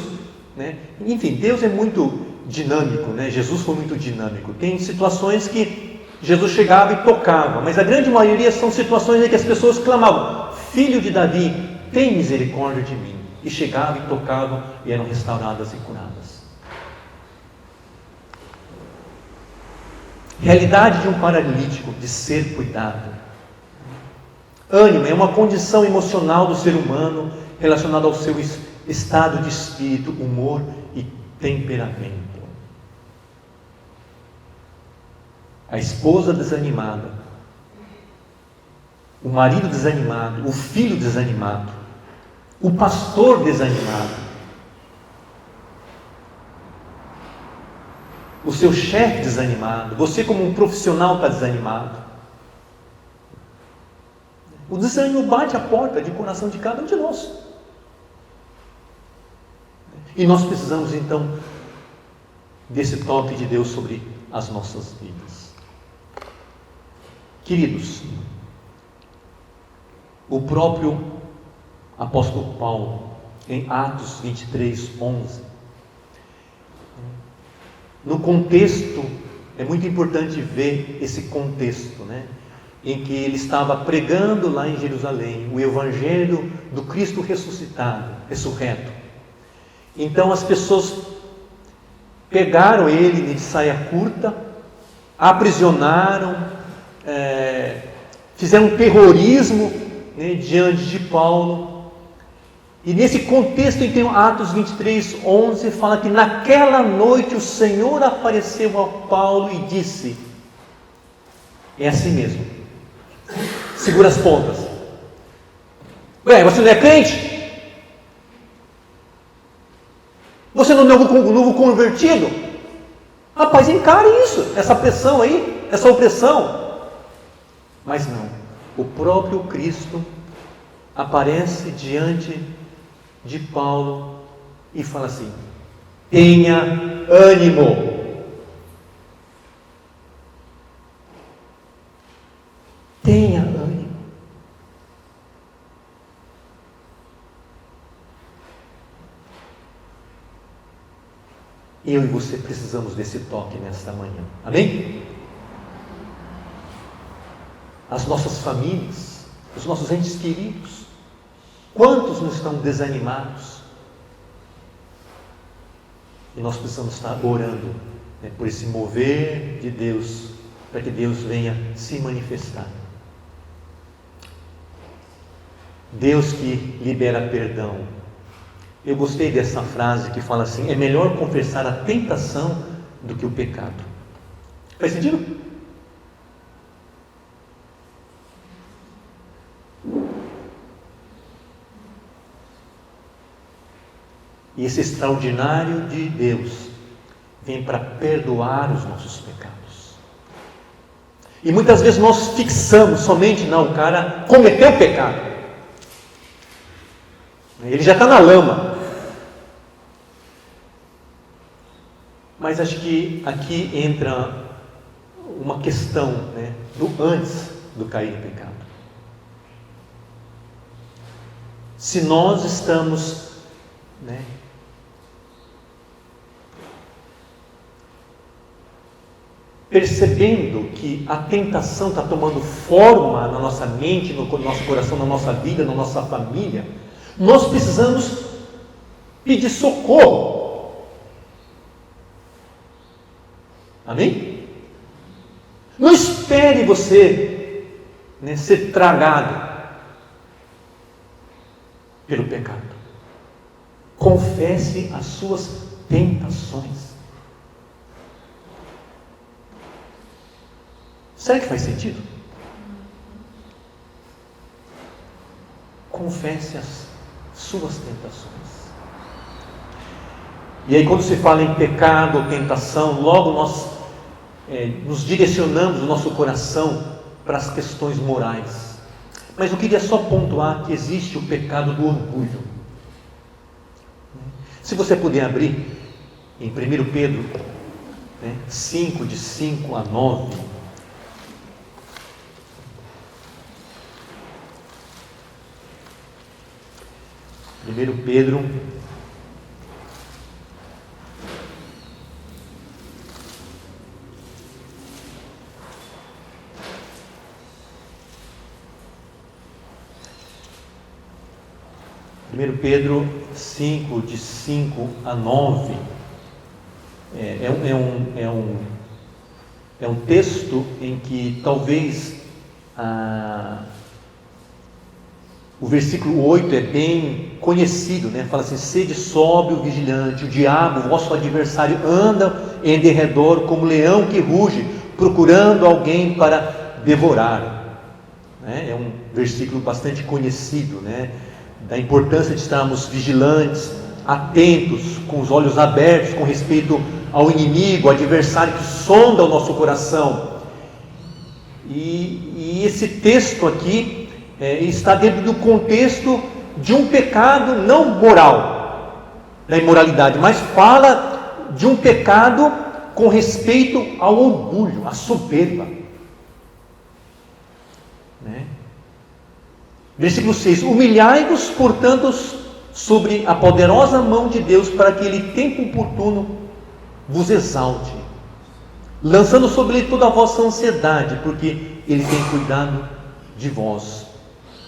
enfim, Deus é muito dinâmico, Jesus foi muito dinâmico. Tem situações que Jesus chegava e tocava, mas a grande maioria são situações em que as pessoas clamavam: filho de Davi, tem misericórdia de mim. E chegavam e tocavam e eram restauradas e curadas. Realidade de um paralítico, de ser cuidado. Ânimo é uma condição emocional do ser humano relacionada ao seu estado de espírito, humor e temperamento. A esposa desanimada, o marido desanimado, o filho desanimado, o pastor desanimado, o seu chefe desanimado, você como um profissional está desanimado. O desânimo bate a porta de coração de cada um de nós. E nós precisamos então desse toque de Deus sobre as nossas vidas. Queridos, o próprio apóstolo Paulo, em Atos 23, 11, no contexto, é muito importante ver esse contexto, em que ele estava pregando lá em Jerusalém o evangelho do Cristo ressuscitado, ressurreto. Então as pessoas pegaram ele de saia curta, aprisionaram, fizeram um terrorismo, né, diante de Paulo. E nesse contexto, então, Atos 23, 11, fala que naquela noite o Senhor apareceu a Paulo e disse: é assim mesmo, segura as pontas. Ué, você não é crente? Você não é novo convertido? Rapaz, encare isso, essa pressão aí, essa opressão. Mas não, o próprio Cristo aparece diante de Paulo e fala assim: tenha ânimo. Tenha ânimo. Eu e você precisamos desse toque nesta manhã. Amém? As nossas famílias, os nossos entes queridos, quantos não estão desanimados? E nós precisamos estar orando, né, por esse mover de Deus, para que Deus venha se manifestar. Deus que libera perdão. Eu gostei dessa frase que fala assim: é melhor confessar a tentação do que o pecado. Faz sentido? E esse extraordinário de Deus vem para perdoar os nossos pecados. E muitas vezes nós fixamos somente: não, o cara cometeu pecado, ele já está na lama. Mas acho que aqui entra uma questão, né, do antes do cair em pecado. Se nós estamos, né, percebendo que a tentação está tomando forma na nossa mente, no nosso coração, na nossa vida, na nossa família, nós precisamos pedir socorro. Amém? Não espere você, né, ser tragado pelo pecado. Confesse as suas tentações. Será que faz sentido? Confesse as suas tentações. E aí, quando se fala em pecado ou tentação, logo nós nos direcionamos o nosso coração para as questões morais. Mas eu queria só pontuar que existe o pecado do orgulho. Se você puder abrir em 1 Pedro, né, 5, de 5 a 9. Primeiro Pedro, Pedro 5, de 5 a 9, é um texto em que talvez o versículo 8 é bem conhecido, né? Fala assim: sede sóbrio, vigilante, o diabo, vosso adversário, anda em derredor como leão que ruge, procurando alguém para devorar. É um versículo bastante conhecido, né? Da importância de estarmos vigilantes, atentos, com os olhos abertos com respeito ao inimigo, ao adversário que sonda o nosso coração. E esse texto aqui está dentro do contexto de um pecado não moral, da imoralidade, mas fala de um pecado com respeito ao orgulho, à soberba, né? Versículo 6: humilhai-vos, portanto, sobre a poderosa mão de Deus, para que Ele, tempo oportuno, vos exalte, lançando sobre Ele toda a vossa ansiedade, porque Ele tem cuidado de vós.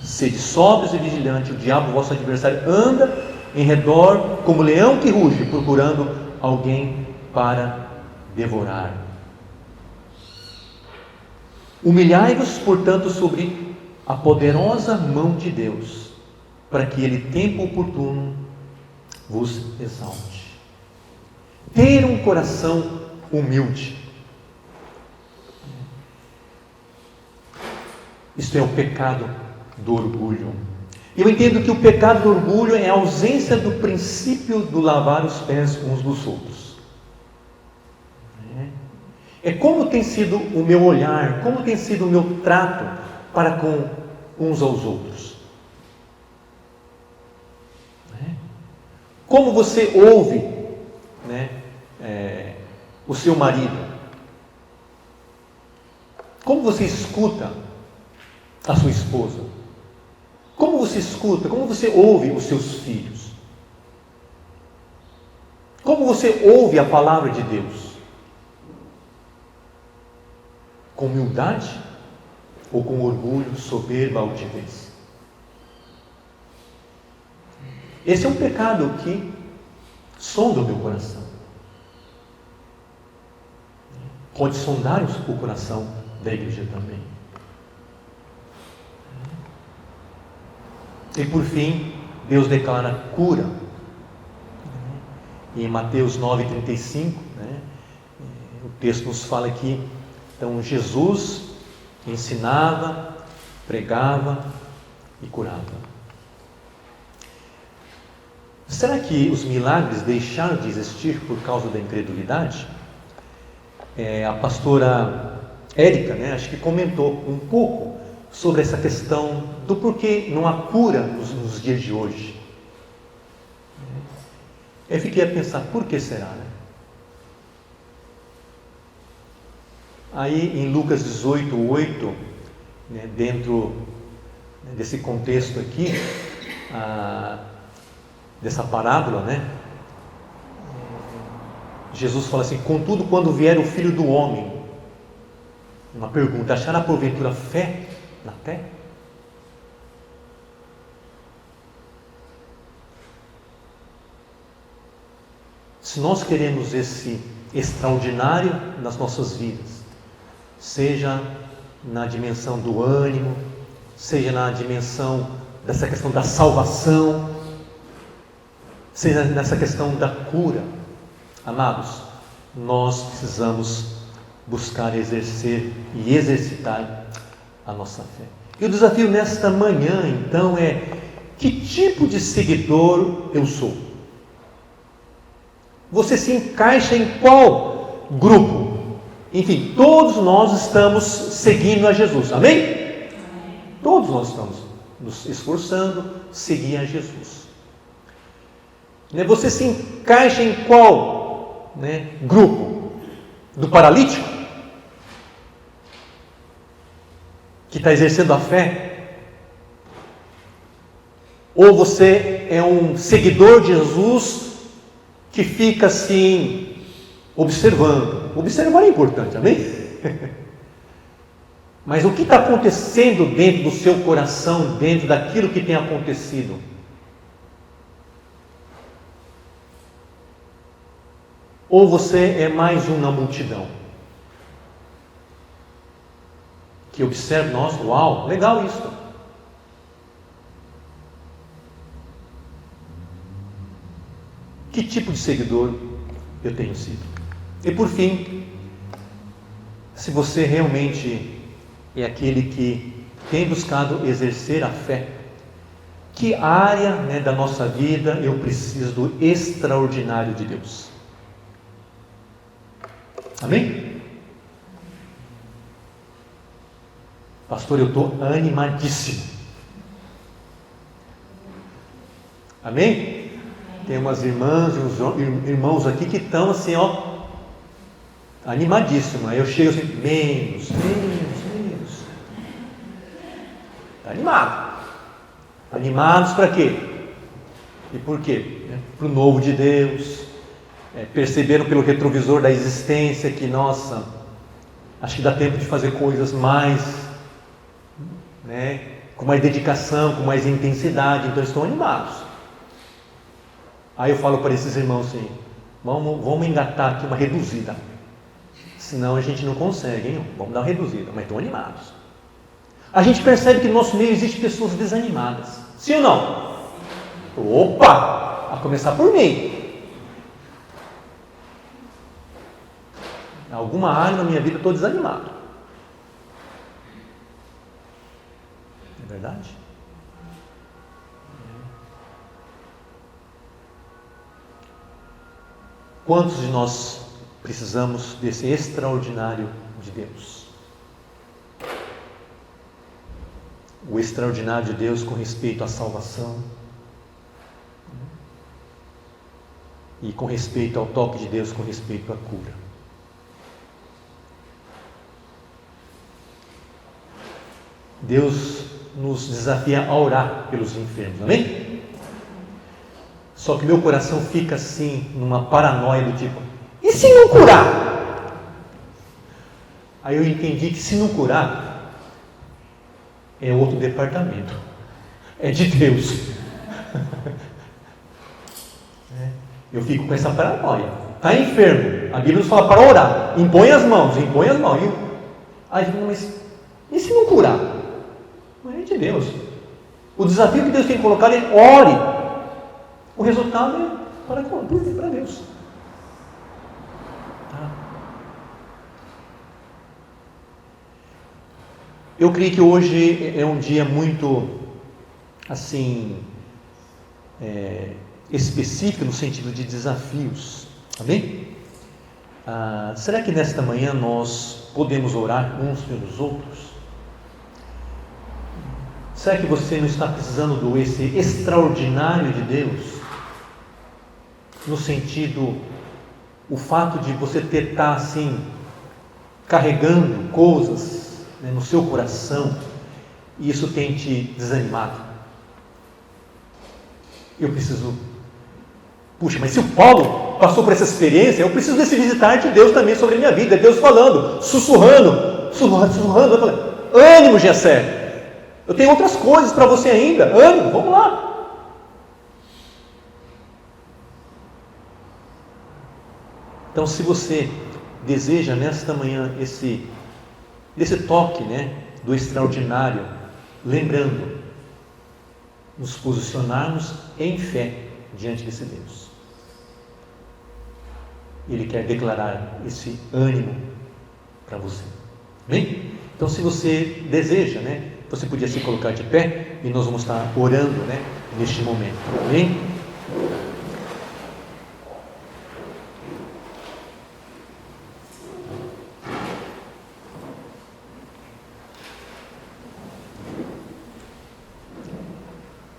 Sede sóbrios e vigilantes, o diabo, vosso adversário, anda em redor como leão que ruge, procurando alguém para devorar. Humilhai-vos, portanto, sobre a poderosa mão de Deus, para que Ele, tempo oportuno, vos exalte. Ter um coração humilde. Isto é o pecado do orgulho. Eu entendo que o pecado do orgulho é a ausência do princípio do lavar os pés uns dos outros. É como tem sido o meu olhar, como tem sido o meu trato para com uns aos outros. Como você ouve, o seu marido? Como você escuta a sua esposa? Como você escuta, como você ouve os seus filhos? Como você ouve a palavra de Deus? Com humildade ou com orgulho, soberba, altivez? Esse é um pecado que sonda o meu coração. Pode sondar o coração da igreja também. E por fim, Deus declara cura. E em Mateus 9,35, o texto nos fala que então Jesus ensinava, pregava e curava. Será que os milagres deixaram de existir por causa da incredulidade? A pastora Érica, acho que comentou um pouco sobre essa questão do porquê não há cura nos dias de hoje. Eu fiquei a pensar, por que será? Aí em Lucas 18:8, dentro desse contexto aqui, dessa parábola, Jesus fala assim: contudo, quando vier o Filho do Homem, uma pergunta, achará porventura fé na terra? Se nós queremos esse extraordinário nas nossas vidas, seja na dimensão do ânimo, seja na dimensão dessa questão da salvação, seja nessa questão da cura, amados, nós precisamos buscar exercer e exercitar a nossa fé. E o desafio nesta manhã, então, é: que tipo de seguidor eu sou? Você se encaixa em qual grupo? Enfim, todos nós estamos seguindo a Jesus, amém? Todos nós estamos nos esforçando a seguir a Jesus. Você se encaixa em qual grupo? Do paralítico? Que está exercendo a fé? Ou você é um seguidor de Jesus que fica assim, observando? Observar é importante, amém? Mas o que está acontecendo dentro do seu coração, dentro daquilo que tem acontecido? Ou você é mais um na multidão? Que observa, nossa, uau, legal isso. Que tipo de seguidor eu tenho sido? E por fim, se você realmente é aquele que tem buscado exercer a fé, que área da nossa vida eu preciso do extraordinário de Deus? Amém? Pastor, eu estou animadíssimo. Amém? Tem umas irmãs e uns irmãos aqui que estão assim, animadíssimos. Aí eu chego assim, menos. Está animado. Animados para quê? E por quê? Para o novo de Deus. Perceberam pelo retrovisor da existência que, nossa, acho que dá tempo de fazer coisas mais, com mais dedicação, com mais intensidade. Então estão animados. Aí eu falo para esses irmãos assim, vamos engatar aqui uma reduzida. Senão a gente não consegue, hein? Vamos dar uma reduzida, mas estão animados. A gente percebe que no nosso meio existem pessoas desanimadas. Sim ou não? Opa! A começar por mim. Em alguma área da minha vida eu estou desanimado. É verdade? Quantos de nós precisamos desse extraordinário de Deus? O extraordinário de Deus com respeito à salvação e com respeito ao toque de Deus, com respeito à cura. Deus nos desafia a orar pelos enfermos, amém? Só que meu coração fica assim, numa paranoia do tipo, e se não curar? Aí eu entendi que se não curar, é outro departamento, é de Deus. Eu fico com essa paranoia. Está enfermo, a Bíblia nos fala para orar, impõe as mãos. Aí eu fico, mas e se não curar? Não é de Deus. O desafio que Deus tem colocado é ore. O resultado é para Deus. Tá? Eu creio que hoje é um dia muito assim específico no sentido de desafios. Amém? Será que nesta manhã nós podemos orar uns pelos outros? Será que você não está precisando desse extraordinário de Deus? No sentido, o fato de você estar assim, carregando coisas, né, no seu coração, e isso tem te desanimado. Eu preciso, puxa, mas se o Paulo passou por essa experiência, eu preciso desse visitar de Deus também sobre a minha vida. É Deus falando, sussurrando. Eu falei, ânimo, Jessé. Eu tenho outras coisas para você ainda. Ânimo, vamos lá. Então, se você deseja nesta manhã esse toque, né, do extraordinário, lembrando, nos posicionarmos em fé diante desse Deus. Ele quer declarar esse ânimo para você. Bem? Então, se você deseja, né, você podia se colocar de pé e nós vamos estar orando, né, neste momento. Amém?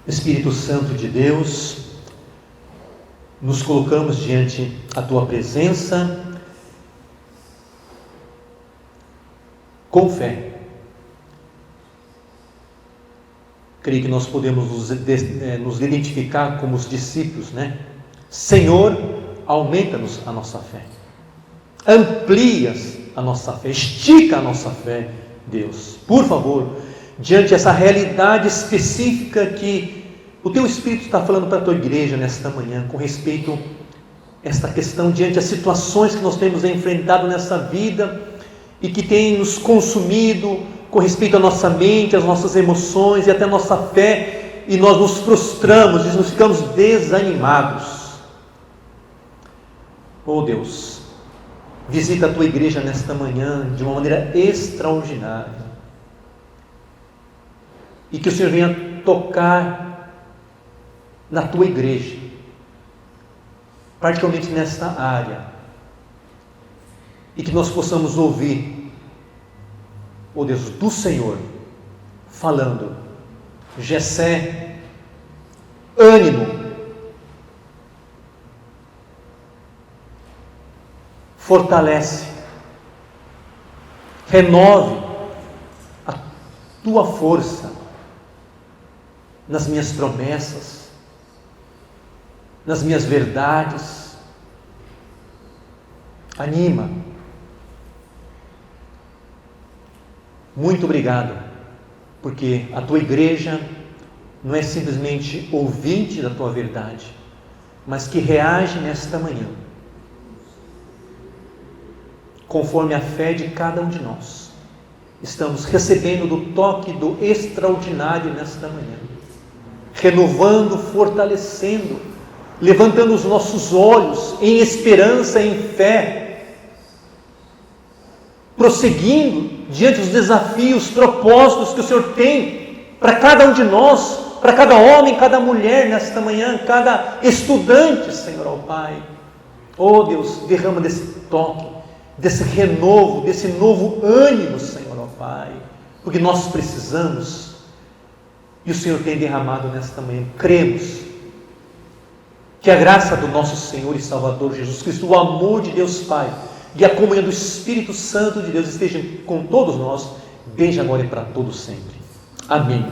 Espírito Santo de Deus, nos colocamos diante a Tua presença com fé. Creio que nós podemos nos identificar como os discípulos, né? Senhor, aumenta-nos a nossa fé, amplia a nossa fé, estica a nossa fé, Deus, por favor, diante dessa realidade específica que o Teu Espírito está falando para a Tua igreja nesta manhã, com respeito a esta questão, diante das situações que nós temos enfrentado nessa vida e que tem nos consumido com respeito à nossa mente, às nossas emoções e até a nossa fé, e nós nos frustramos e nos ficamos desanimados. Oh Deus, visita a Tua igreja nesta manhã de uma maneira extraordinária, e que o Senhor venha tocar na Tua igreja, particularmente nesta área, e que nós possamos ouvir, oh Deus, do Senhor, falando, Jessé, ânimo, fortalece, renove a Tua força nas minhas promessas, nas minhas verdades, anima. Muito obrigado, porque a Tua igreja não é simplesmente ouvinte da Tua verdade, mas que reage nesta manhã, conforme a fé de cada um de nós. Estamos recebendo do toque do extraordinário nesta manhã, renovando, fortalecendo, levantando os nossos olhos em esperança, em fé, prosseguindo diante dos desafios, propósitos que o Senhor tem para cada um de nós, para cada homem, cada mulher nesta manhã, cada estudante, Senhor, ó Pai. Oh Deus, derrama desse toque, desse renovo, desse novo ânimo, Senhor, ó Pai, porque nós precisamos, e o Senhor tem derramado nesta manhã. Cremos que a graça do nosso Senhor e Salvador Jesus Cristo, o amor de Deus Pai e a comunhão do Espírito Santo de Deus esteja com todos nós, desde agora e para todos sempre. Amém.